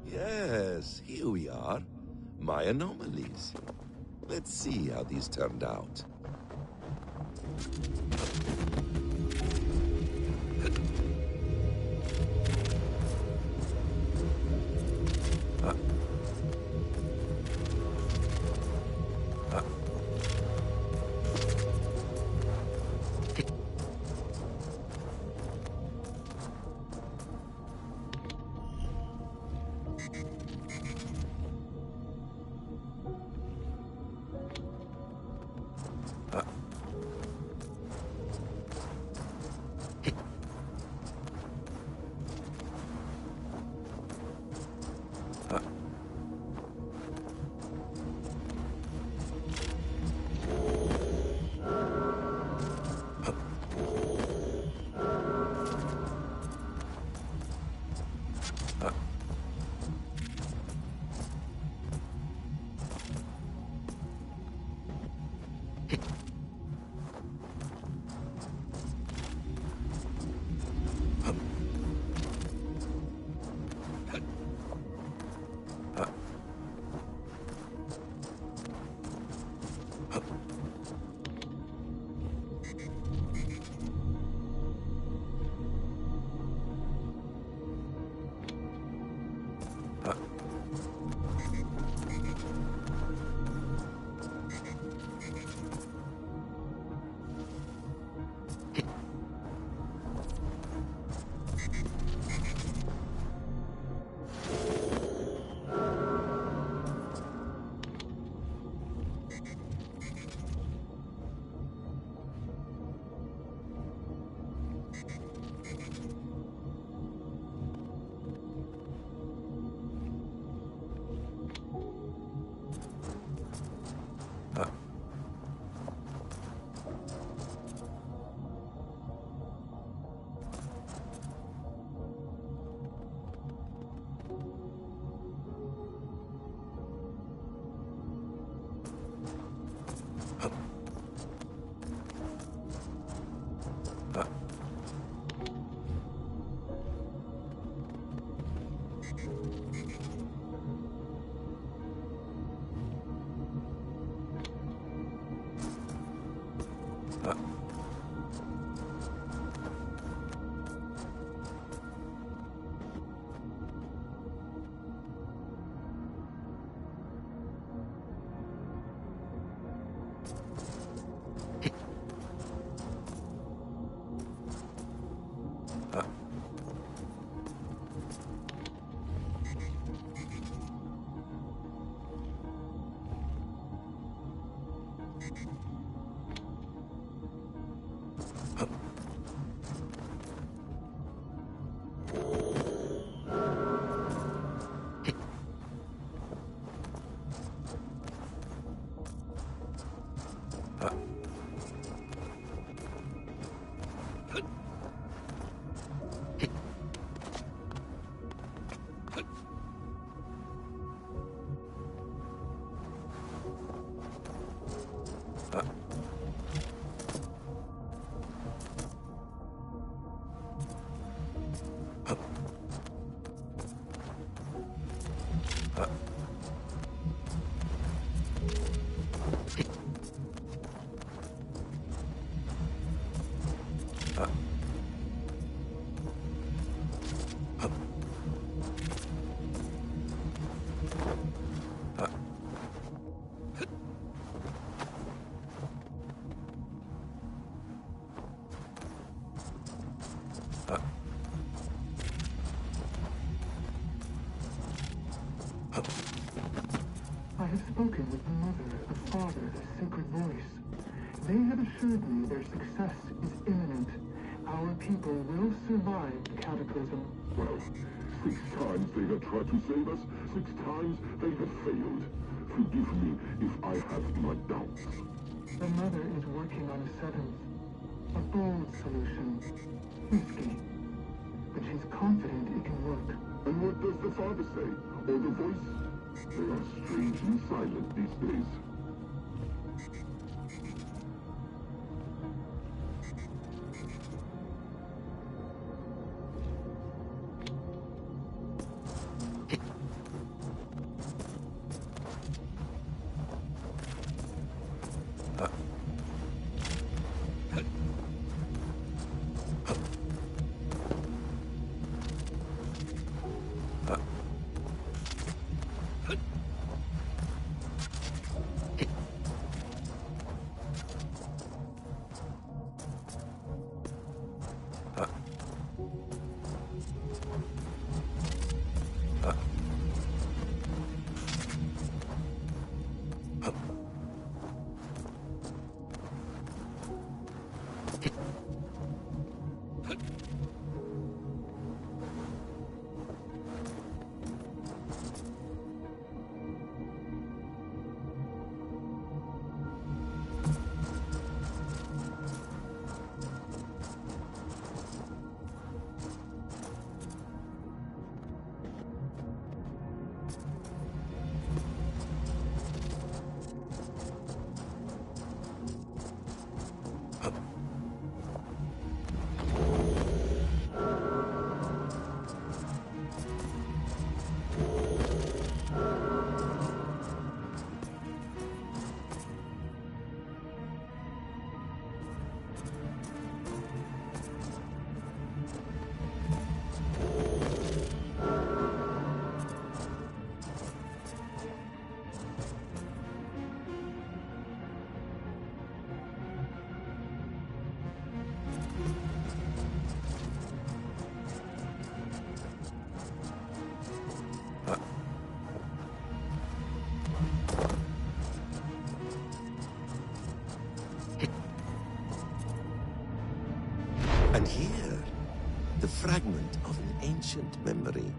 Yes, here we are. My anomalies. Let's see how these turned out.
I have spoken with the mother, the father, the sacred voice. They have assured me their success is imminent. Our people will survive the cataclysm.
Well, 6 times they have tried to save us, 6 times they have failed. Forgive me if I have my doubts.
The mother is working on a 7th. A bold solution. Risky. But she's confident it can work.
And what does the father say? Or the voice? They are strangely silent these days.
And here, the fragment of an ancient memory.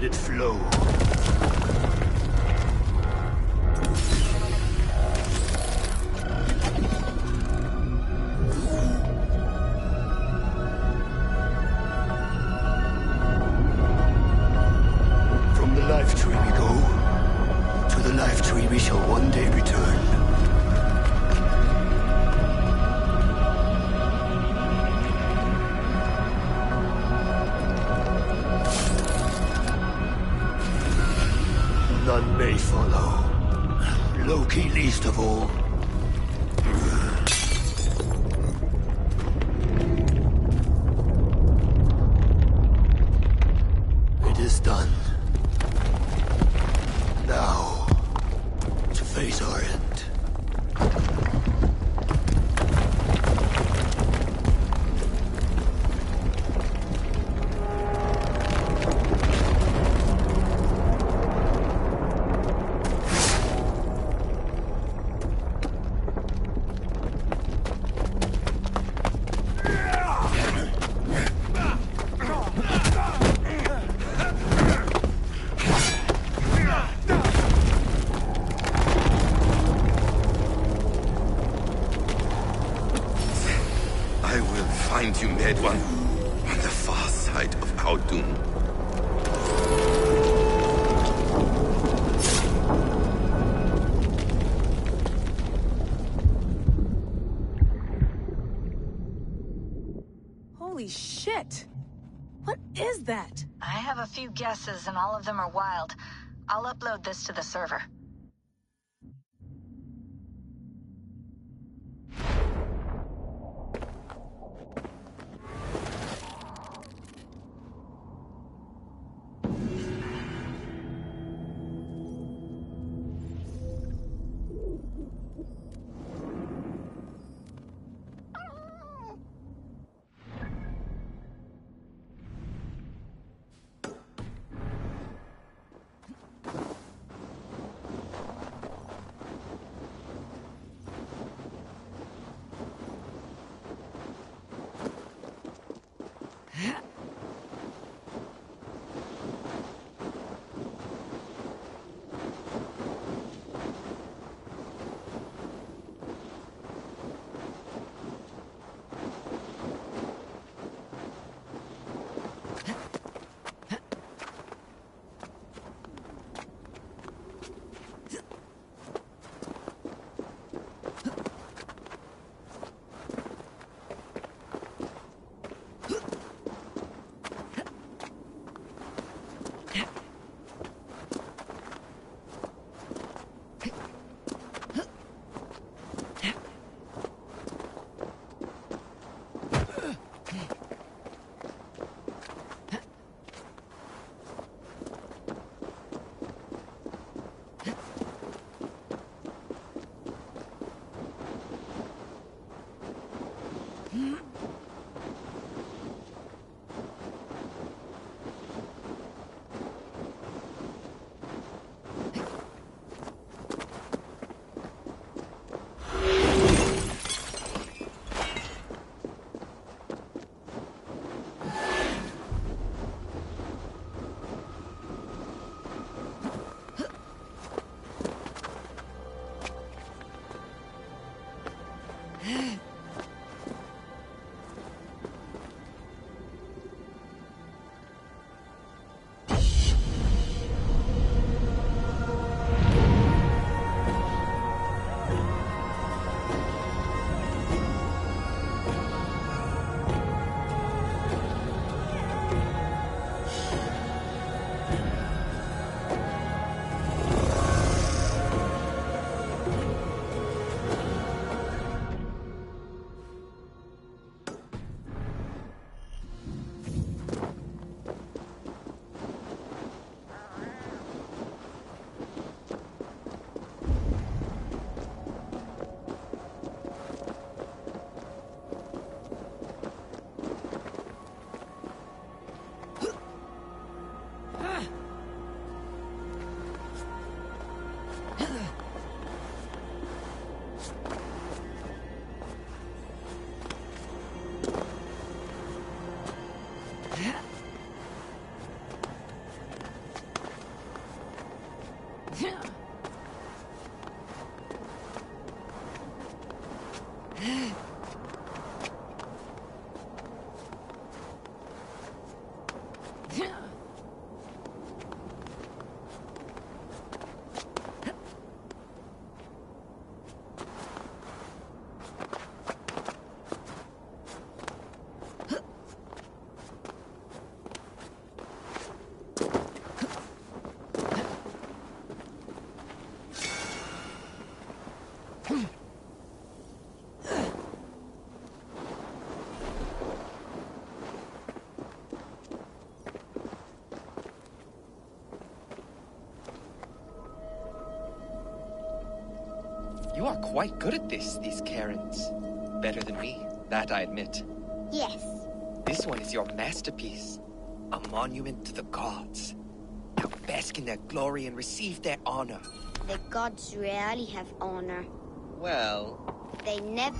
let it flow. From the life tree we go, to the life tree we shall one day return. None may follow. Loki least of all. It is done. Now, to face our end.
Find you, Mad One, on the far side of our doom.
Holy shit! What is that?
I have a few guesses, and all of them are wild. I'll upload this to the server.
quite good at this, these Karens. Better than me, that I admit.
Yes.
This one is your masterpiece. A monument to the gods. Now bask in their glory and receive their honor.
The gods rarely have honor.
Well...
They never...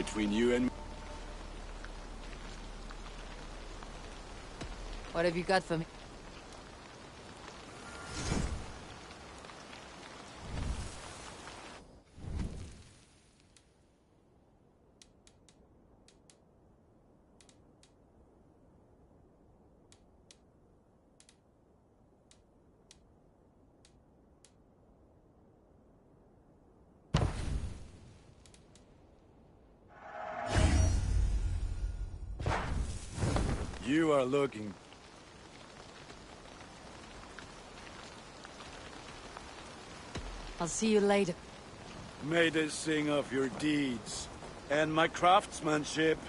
between you and me.
What have you got for me?
You are looking.
I'll see you later.
May they sing of your deeds and my craftsmanship.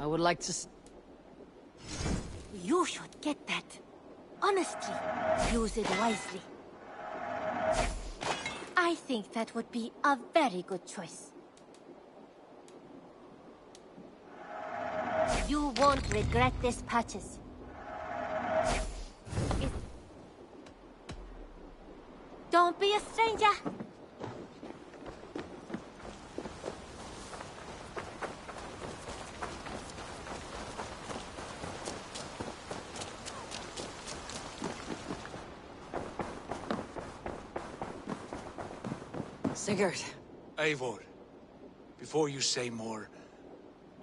I would like to
You should get that. Honestly, use it wisely. I think that would be a very good choice. You won't regret this purchase. Don't be a stranger.
Sigurd.
Eivor, before you say more,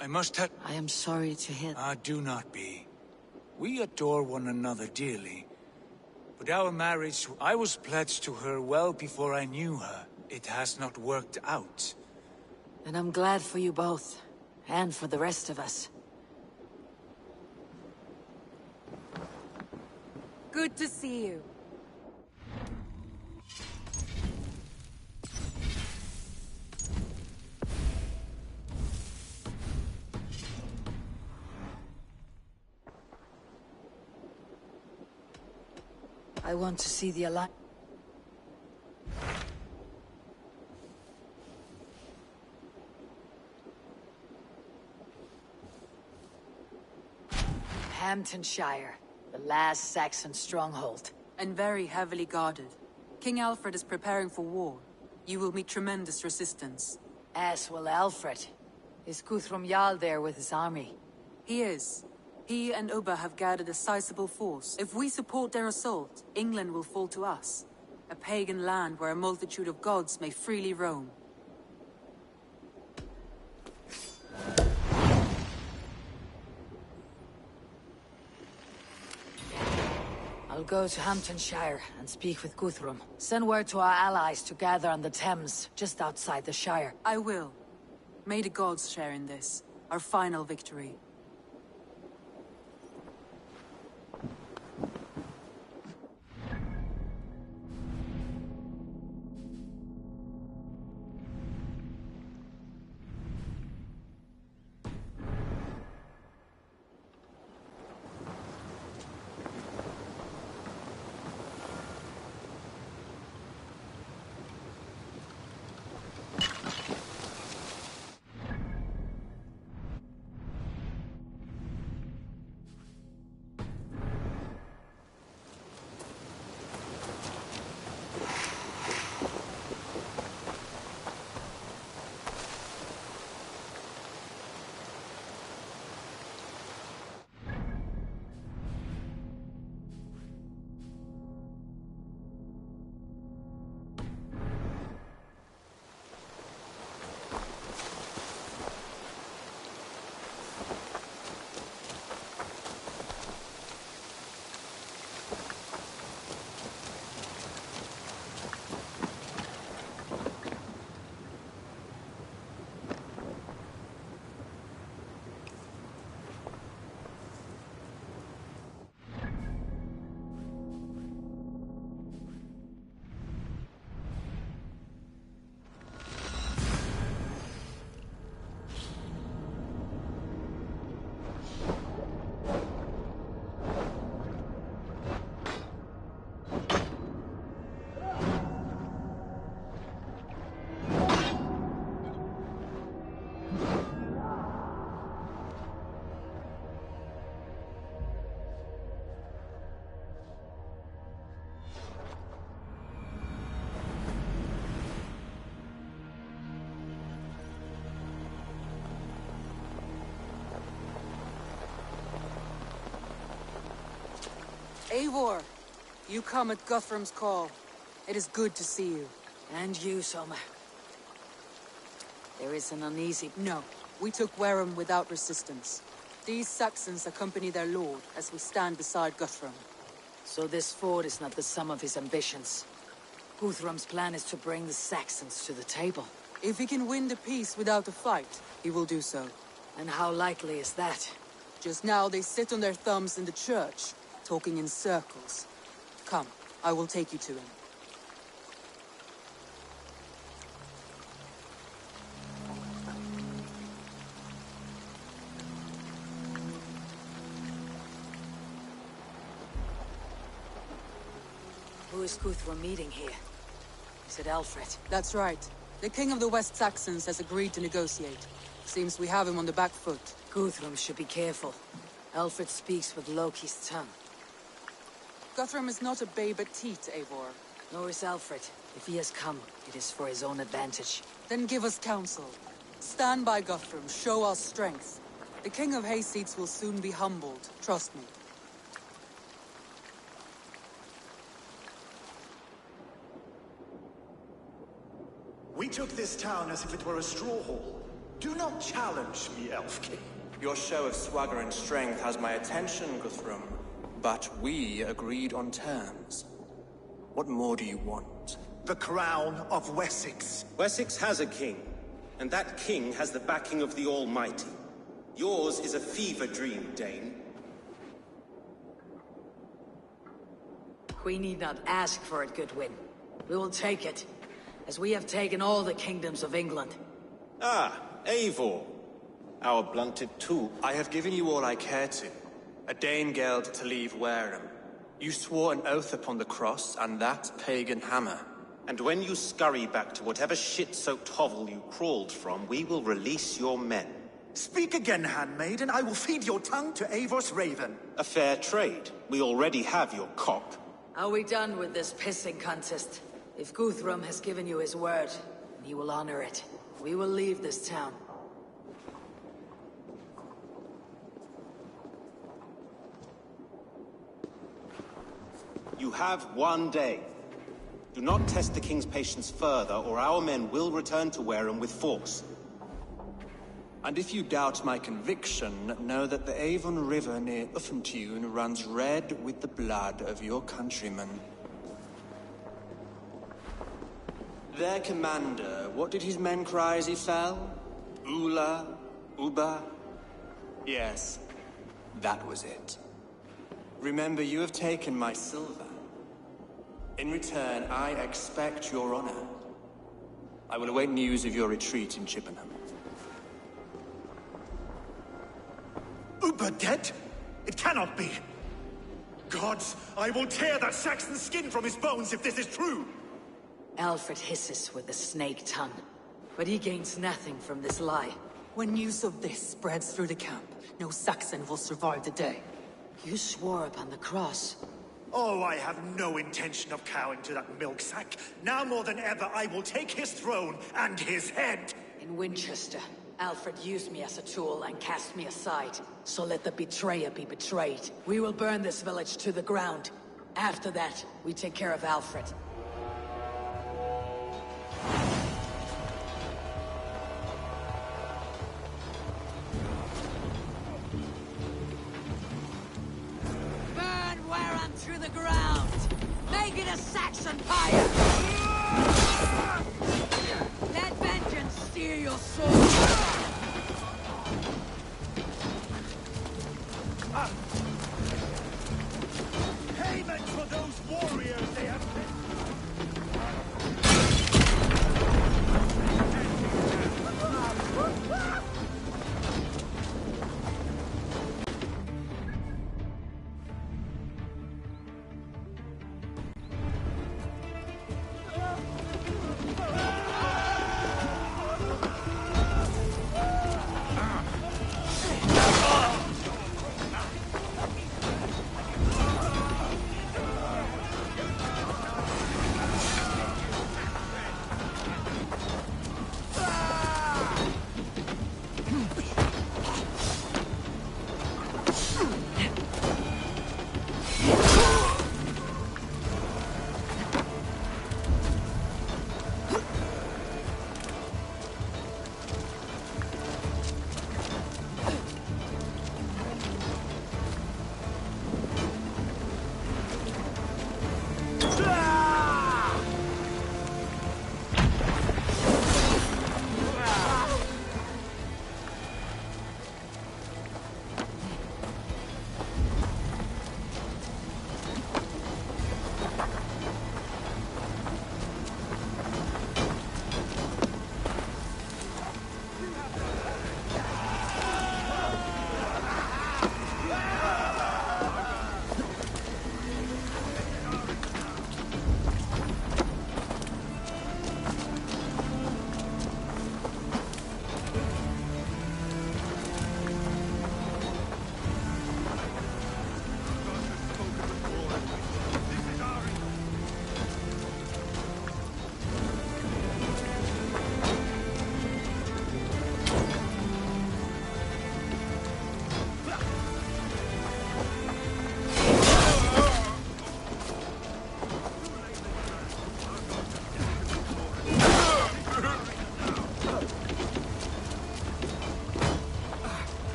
I must tell—
I am sorry to hear—
do not be. We adore one another dearly. But our marriage, I was pledged to her well before I knew her. It has not worked out.
And I'm glad for you both. And for the rest of us.
Good to see you.
I want to see the Alliance. Hamptonshire, the last Saxon stronghold.
And very heavily guarded. King Alfred is preparing for war. You will meet tremendous resistance.
As will Alfred. Is Guthrum Jarl there with his army?
He is. He and Ubba have gathered a sizable force. If we support their assault, England will fall to us. A pagan land where a multitude of gods may freely roam.
I'll go to Hamptonshire and speak with Guthrum. Send word to our allies to gather on the Thames, just outside the Shire.
I will. May the gods share in this, our final victory. Eivor, you come at Guthrum's call. It is good to see you.
And you, Soma. There is an uneasy—
No, we took Wareham without resistance. These Saxons accompany their lord as we stand beside Guthrum.
So this fort is not the sum of his ambitions. Guthrum's plan is to bring the Saxons to the table.
If he can win the peace without a fight, he will do so.
And how likely is that?
Just now they sit on their thumbs in the church, talking in circles. Come, I will take you to him.
Who is Guthrum meeting here? Is it Alfred?
That's right. The king of the West Saxons has agreed to negotiate. Seems we have him on the back foot.
Guthrum should be careful. Alfred speaks with Loki's tongue.
Guthrum is not a babe at teat, Eivor.
Nor is Alfred. If he has come, it is for his own advantage.
Then give us counsel. Stand by Guthrum, show our strength. The king of Hayseeds will soon be humbled, trust me.
took this town as if it were a straw hall. Do not challenge me, Elf King.
Your show of swagger and strength has my attention, Guthrum. But we agreed on terms. What more do you want?
The crown of Wessex.
Wessex has a king, and that king has the backing of the Almighty. Yours is a fever dream, Dane.
We need not ask for it, Goodwin. We will take it, as we have taken all the kingdoms of England.
Ah, Eivor. Our blunted tool.
I have given you all I care to. A Danegeld to leave Wareham. You swore an oath upon the cross, and that pagan hammer.
And when you scurry back to whatever shit-soaked hovel you crawled from, we will release your men.
Speak again, handmaid, and I will feed your tongue to Eivor's raven.
A fair trade. We already have your cock.
Are we done with this pissing contest? If Guthrum has given you his word, he will honor it. We will leave this town.
You have 1 day. Do not test the king's patience further, or our men will return to Wareham with force.
And if you doubt my conviction, know that the Avon River near Uffentune runs red with the blood of your countrymen. Their commander, what did his men cry as he fell? Ula? Uba? Yes, that was it. Remember, you have taken my silver. In return, I expect your honor. I will await news of your retreat in Chippenham.
Uber dead? It cannot be. Gods, I will tear that Saxon skin from his bones if this is true.
Alfred hisses with a snake tongue, but he gains nothing from this lie.
When news of this spreads through the camp, no Saxon will survive the day.
You swore upon the cross.
Oh, I have no intention of cowing to that milksack. Now more than ever, I will take his throne and his head.
In Winchester, Alfred used me as a tool and cast me aside. So let the betrayer be betrayed. We will burn this village to the ground. After that, we take care of Alfred. Burn Wareham to the ground! Make it a Saxon pyre! Let vengeance steer your soul!
Payment for those warriors they have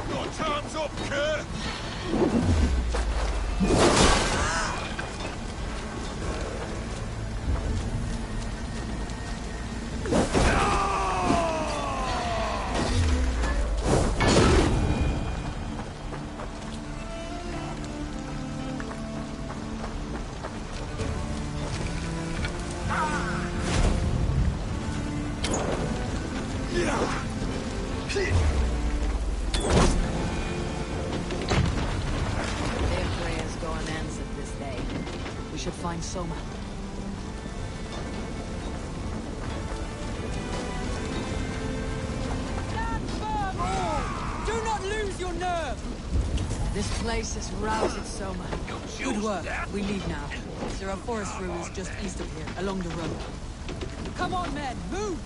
Your time's up, Kerr!
Their prayers go unanswered this day. We should find Soma.
Stand firm, all! Do not lose your nerve!
This place has roused Soma.
Good work. We leave now. There are forest ruins just east of here, along the road. Come on, men! Move!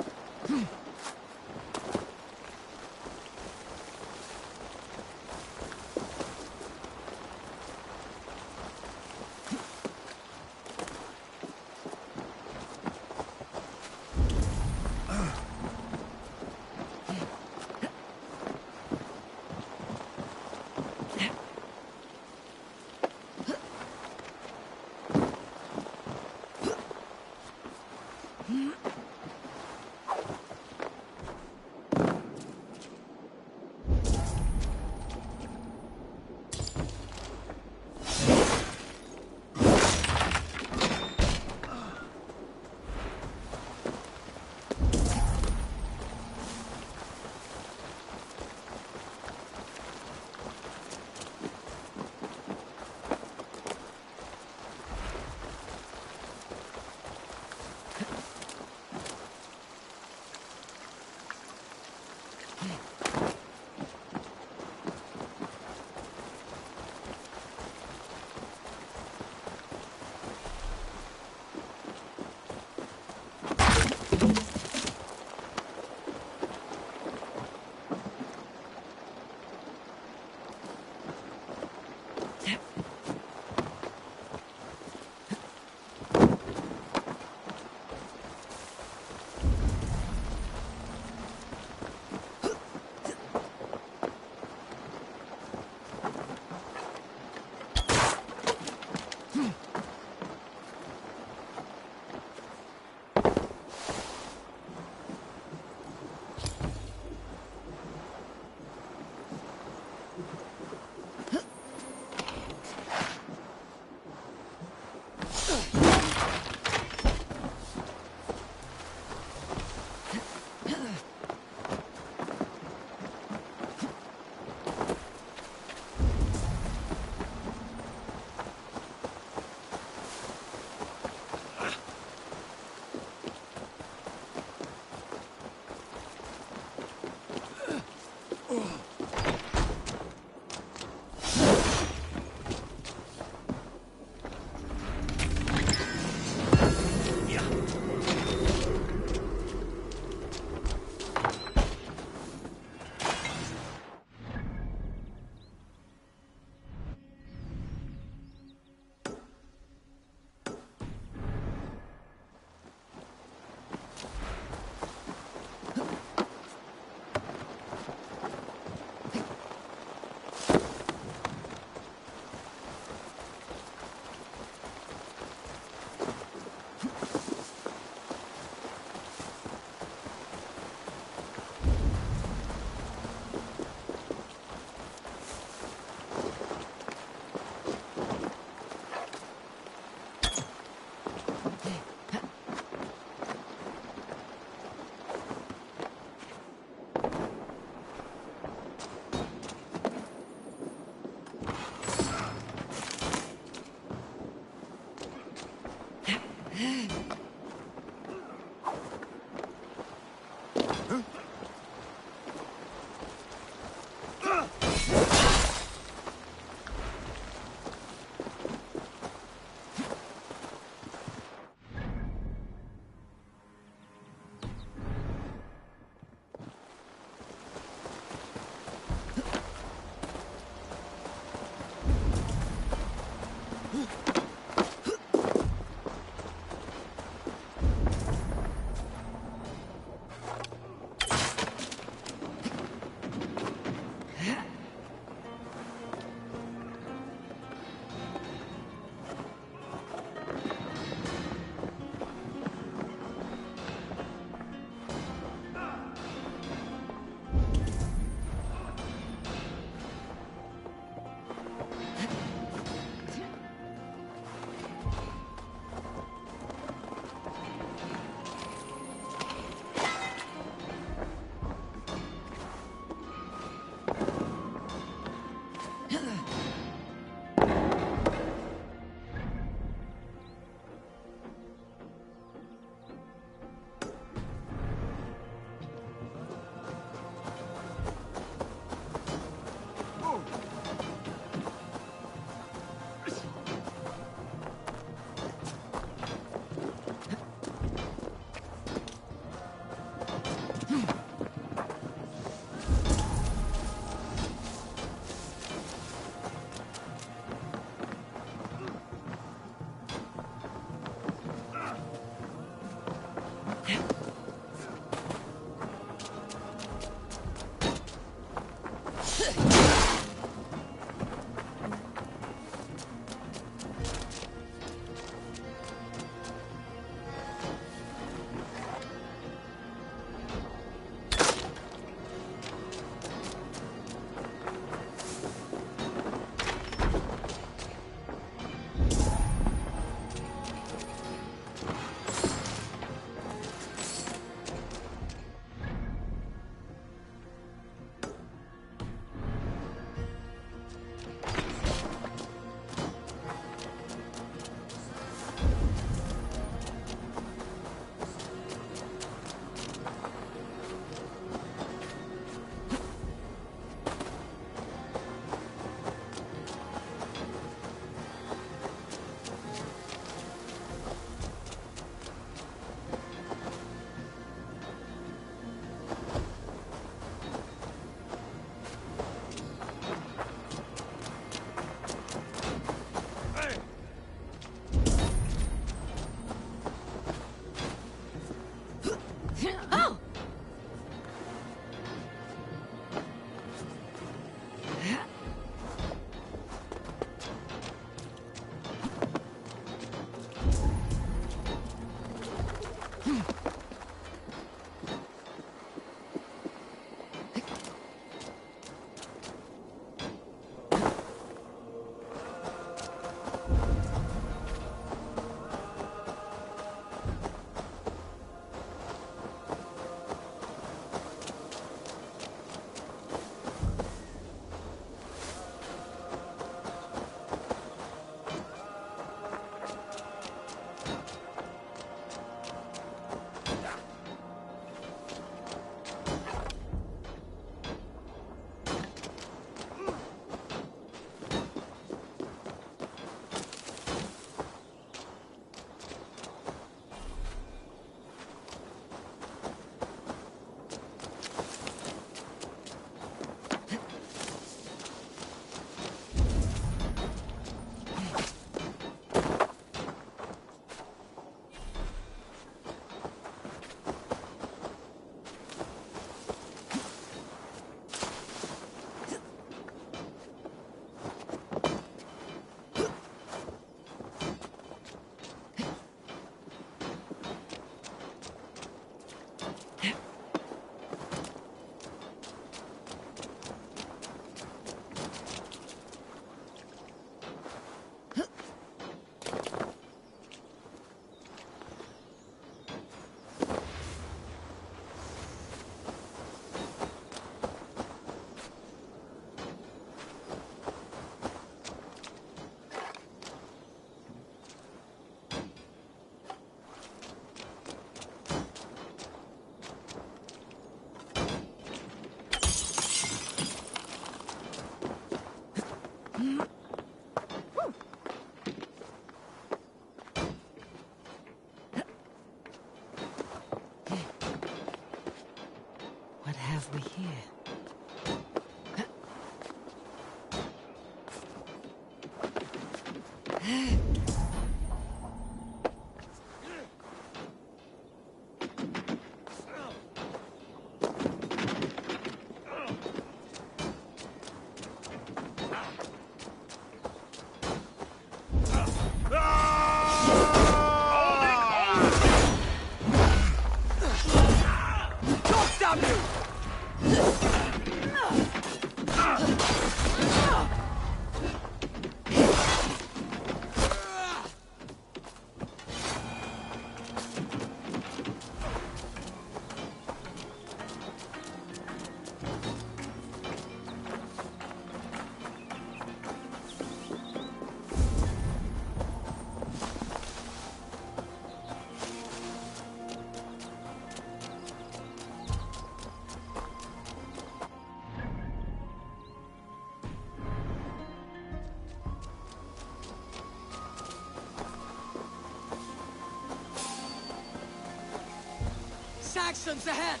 Saxons ahead!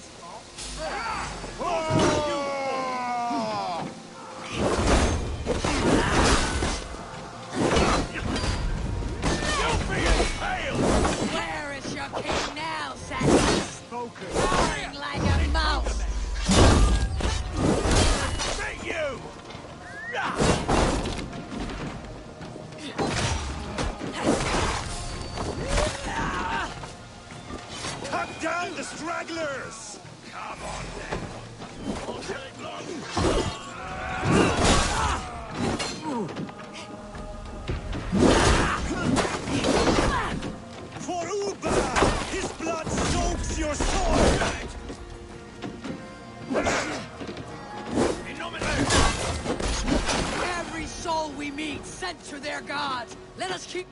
Where is your king now, Saxons? Roaring like a mouse!
Hey, you!
Cut down the stragglers!
Come on, then. All day long.
For Uba! His blood soaks your sword!
Every soul we meet sent to their gods! Let us keep...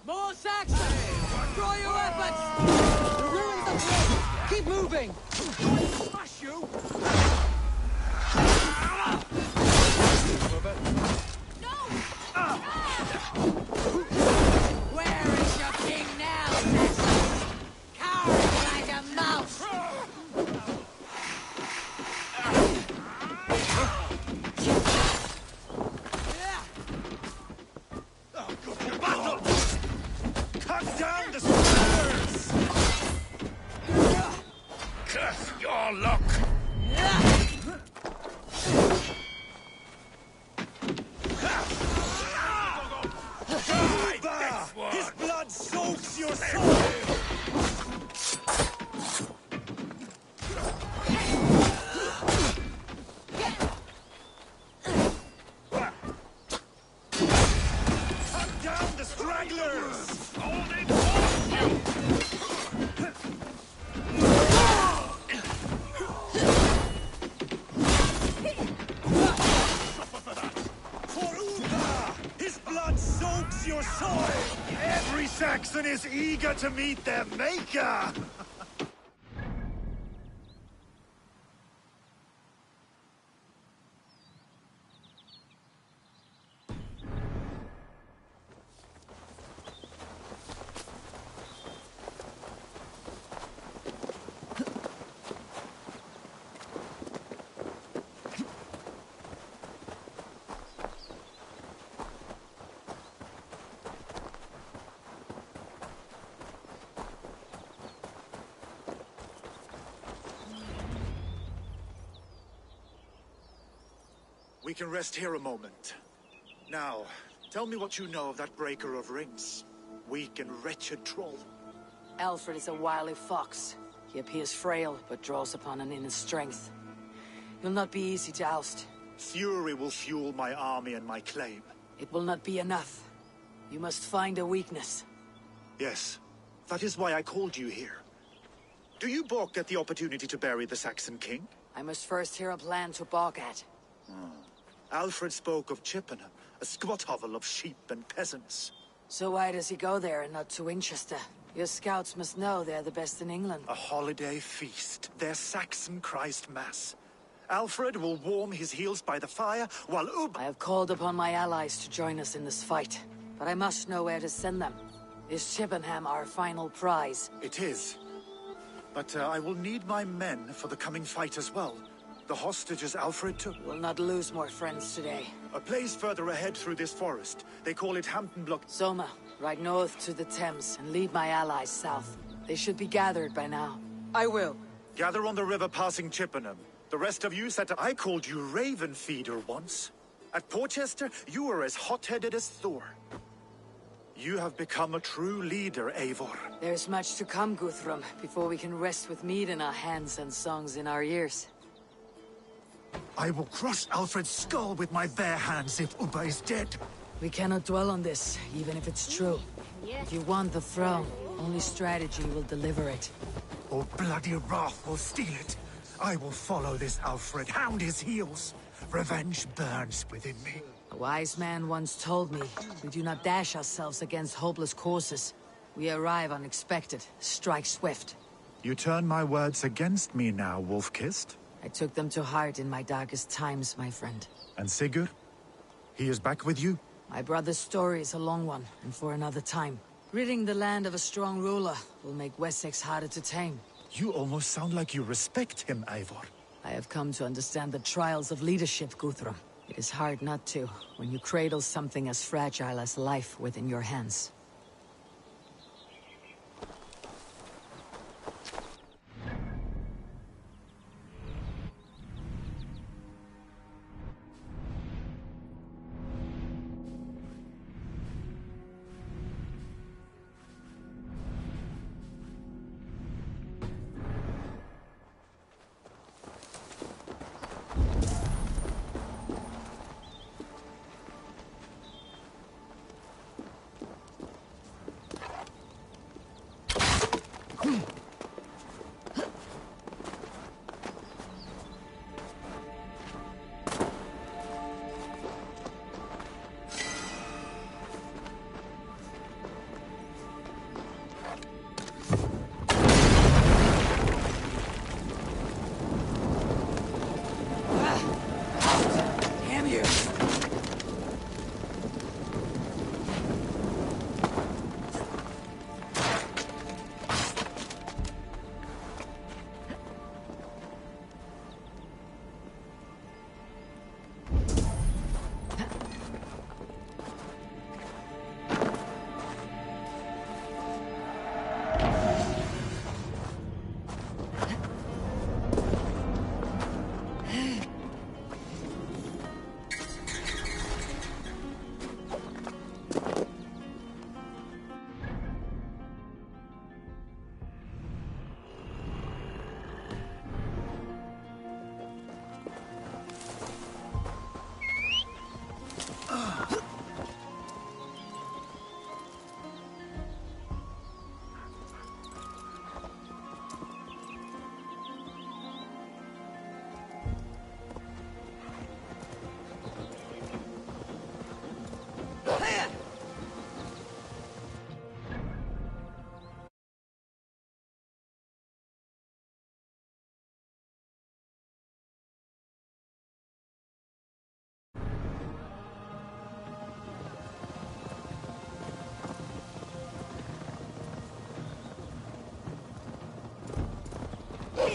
More Saxons! Draw your weapons! The ruins of Rome! Keep moving!
Smash you!
Where is your king now, Saxons? Cowering like a mouse!
Cut down the stairs!
Curse your luck!
His blood soaks your soul! Cut down the stragglers!
Hold it off you!
For Uba! His blood soaks your soul! Every Saxon is eager to meet their maker! We can rest here a moment. Now, tell me what you know of that breaker of rings. Weak and wretched troll.
Alfred is a wily fox. He appears frail, but draws upon an inner strength. He'll not be easy to oust.
Fury will fuel my army and my claim.
It will not be enough. You must find a weakness.
Yes, that is why I called you here. Do you balk at the opportunity to bury the Saxon king?
I must first hear a plan to balk at.
Alfred spoke of Chippenham, a squat hovel of sheep and peasants.
So why does he go there and not to Winchester? Your scouts must know they're the best in England.
A holiday feast, their Saxon Christ Mass. Alfred will warm his heels by the fire, while
I have called upon my allies to join us in this fight, but I must know where to send them. Is Chippenham our final prize?
It is. But I will need my men for the coming fight as well. The hostages Alfred took.
We'll not lose more friends today.
A place further ahead through this forest. They call it Hampton Block.
Soma, ride north to the Thames and lead my allies south. They should be gathered by now.
I will.
Gather on the river passing Chippenham. The rest of you set up. I called you Raven Feeder once. At Porchester, you were as hot-headed as Thor. You have become a true leader, Eivor.
There's much to come, Guthrum, before we can rest with mead in our hands and songs in our ears.
I will crush Alfred's skull with my bare hands if Ubba is dead.
We cannot dwell on this, even if it's true. If you want the throne, only strategy will deliver it.
Or bloody wrath will steal it. I will follow this Alfred, hound his heels. Revenge burns within me.
A wise man once told me, we do not dash ourselves against hopeless causes. We arrive unexpected, strike swift.
You turn my words against me now, Wolf-Kissed?
I took them to heart in my darkest times, my friend.
And Sigurd? He is back with you?
My brother's story is a long one, and for another time. Ridding the land of a strong ruler will make Wessex harder to tame.
You almost sound like you respect him, Eivor.
I have come to understand the trials of leadership, Guthrum. It is hard not to, when you cradle something as fragile as life within your hands.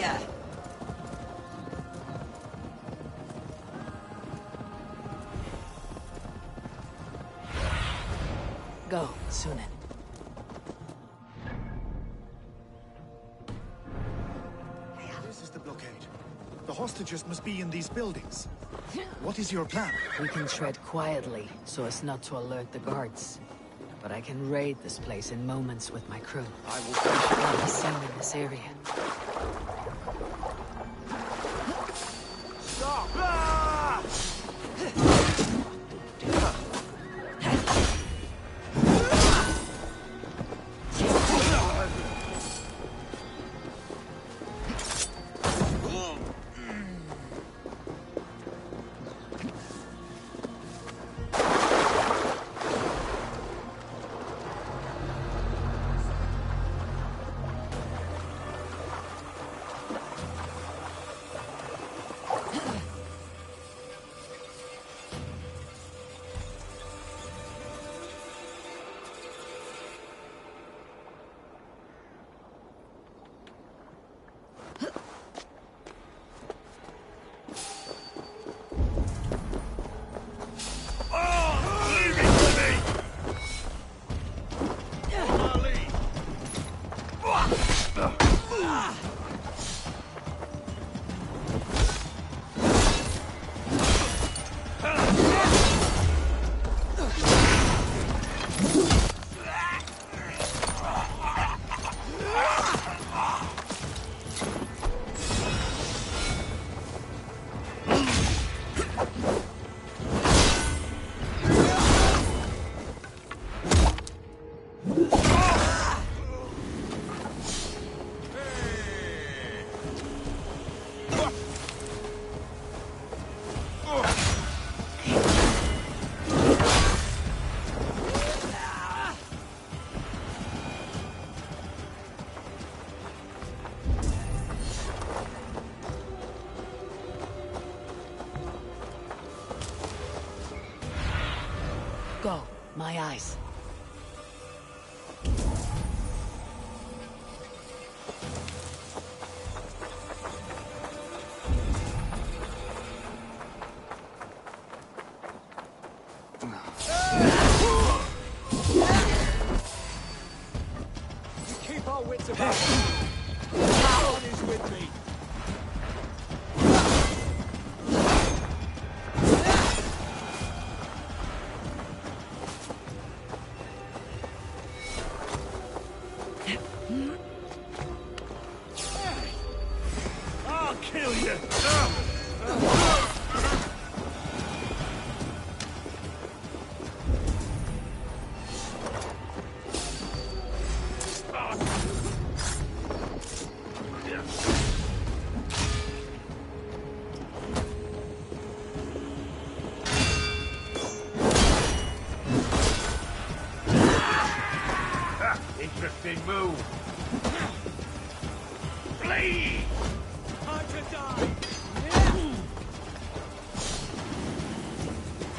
fire!
Go, Sunan.
This is the blockade. The hostages must be in these buildings. What is your plan?
We can tread quietly, so as not to alert the guards. But I can raid this place in moments with my crew.
I will
not be seen in this area.
Stop! Ah!
Go, my eyes.
Keep our wits about us. God is with me. I'll kill you. Interesting move. Flee! Time to die!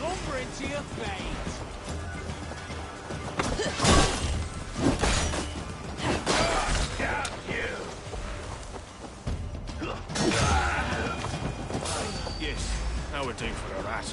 Lumber into your fate! Got you! Yes, now we're due for a rat.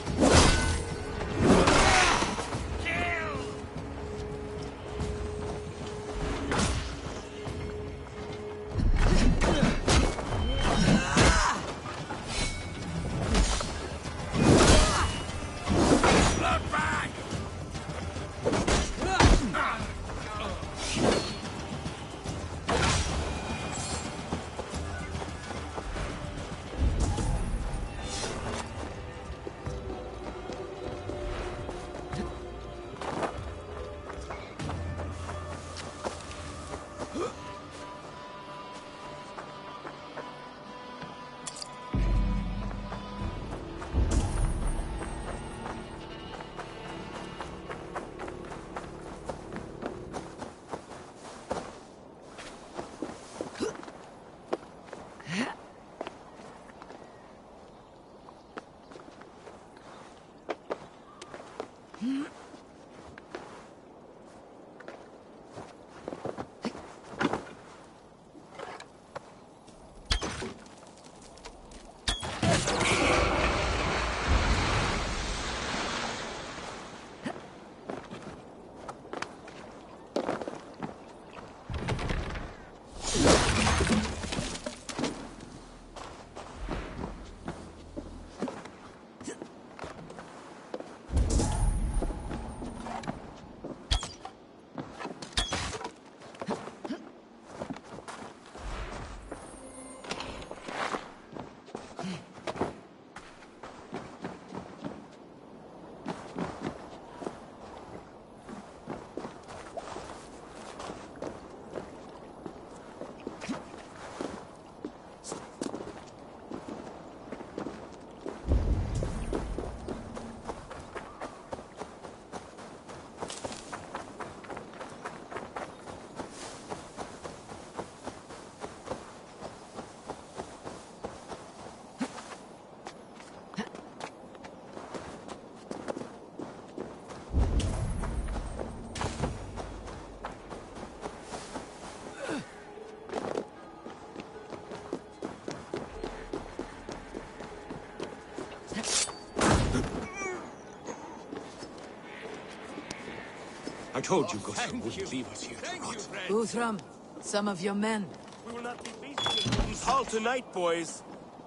told you Guthrum wouldn't leave us here to rot.
Guthrum, some of your men.
We will not be beaten. Halt tonight, boys.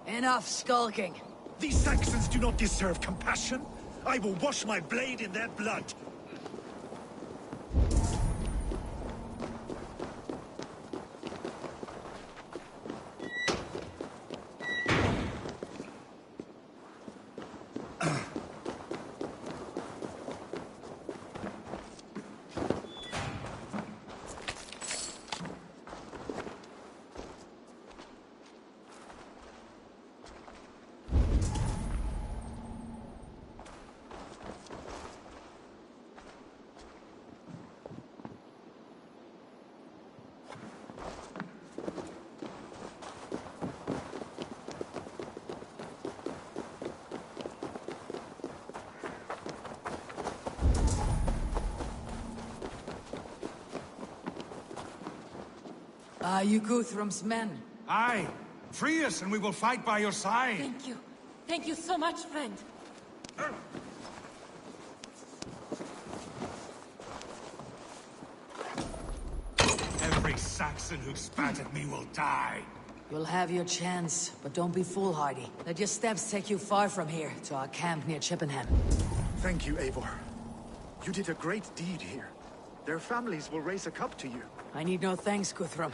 Enough skulking.
These Saxons do not deserve compassion. I will wash my blade in their blood.
Are you Guthrum's men?
Aye. Free us and we will fight by your side.
Thank you. Thank you so much, friend.
Every Saxon who spat at me will die.
You'll have your chance, but don't be foolhardy. Let your steps take you far from here, to our camp near Chippenham.
Thank you, Eivor. You did a great deed here. Their families will raise a cup to you.
I need no thanks, Guthrum.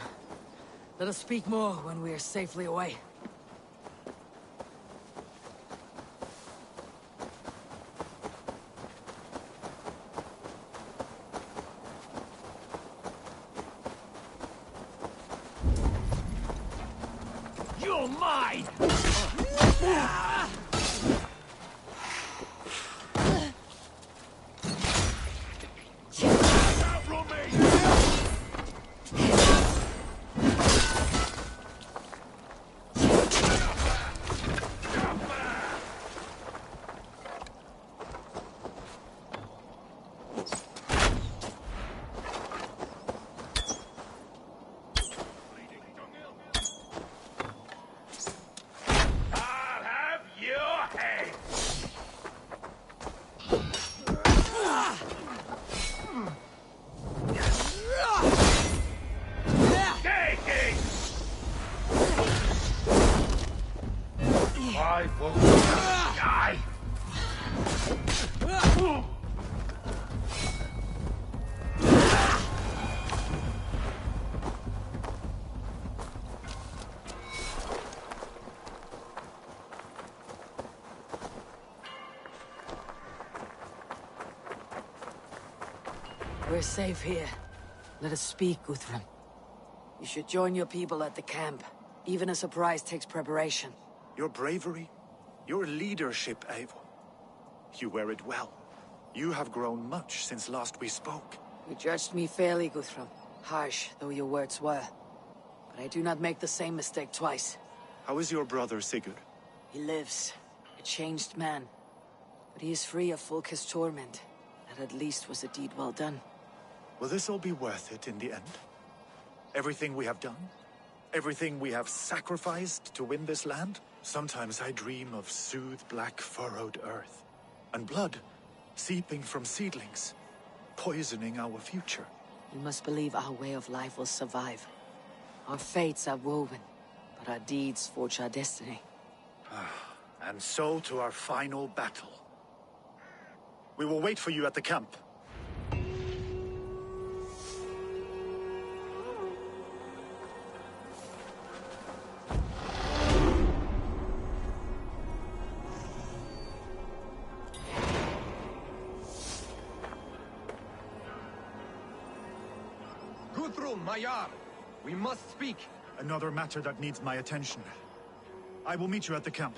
Let us speak more when we are safely away.
You're mine!
We're safe here. Let us speak, Guthrum. You should join your people at the camp. Even a surprise takes preparation.
Your bravery, your leadership, Eivor. You wear it well. You have grown much since last we spoke.
You judged me fairly, Guthrum. Harsh though your words were. But I do not make the same mistake twice.
How is your brother, Sigurd?
He lives. A changed man. But he is free of Fulke's torment. That at least was a deed well done.
Will this all be worth it in the end? Everything we have done? Everything we have sacrificed to win this land? Sometimes I dream of soothed black furrowed earth. And blood seeping from seedlings, poisoning our future.
You must believe our way of life will survive. Our fates are woven, but our deeds forge our destiny.
And so to our final battle. We will wait for you at the camp.
Guthrum, my Jarl, we must speak.
Another matter that needs my attention. I will meet you at the camp.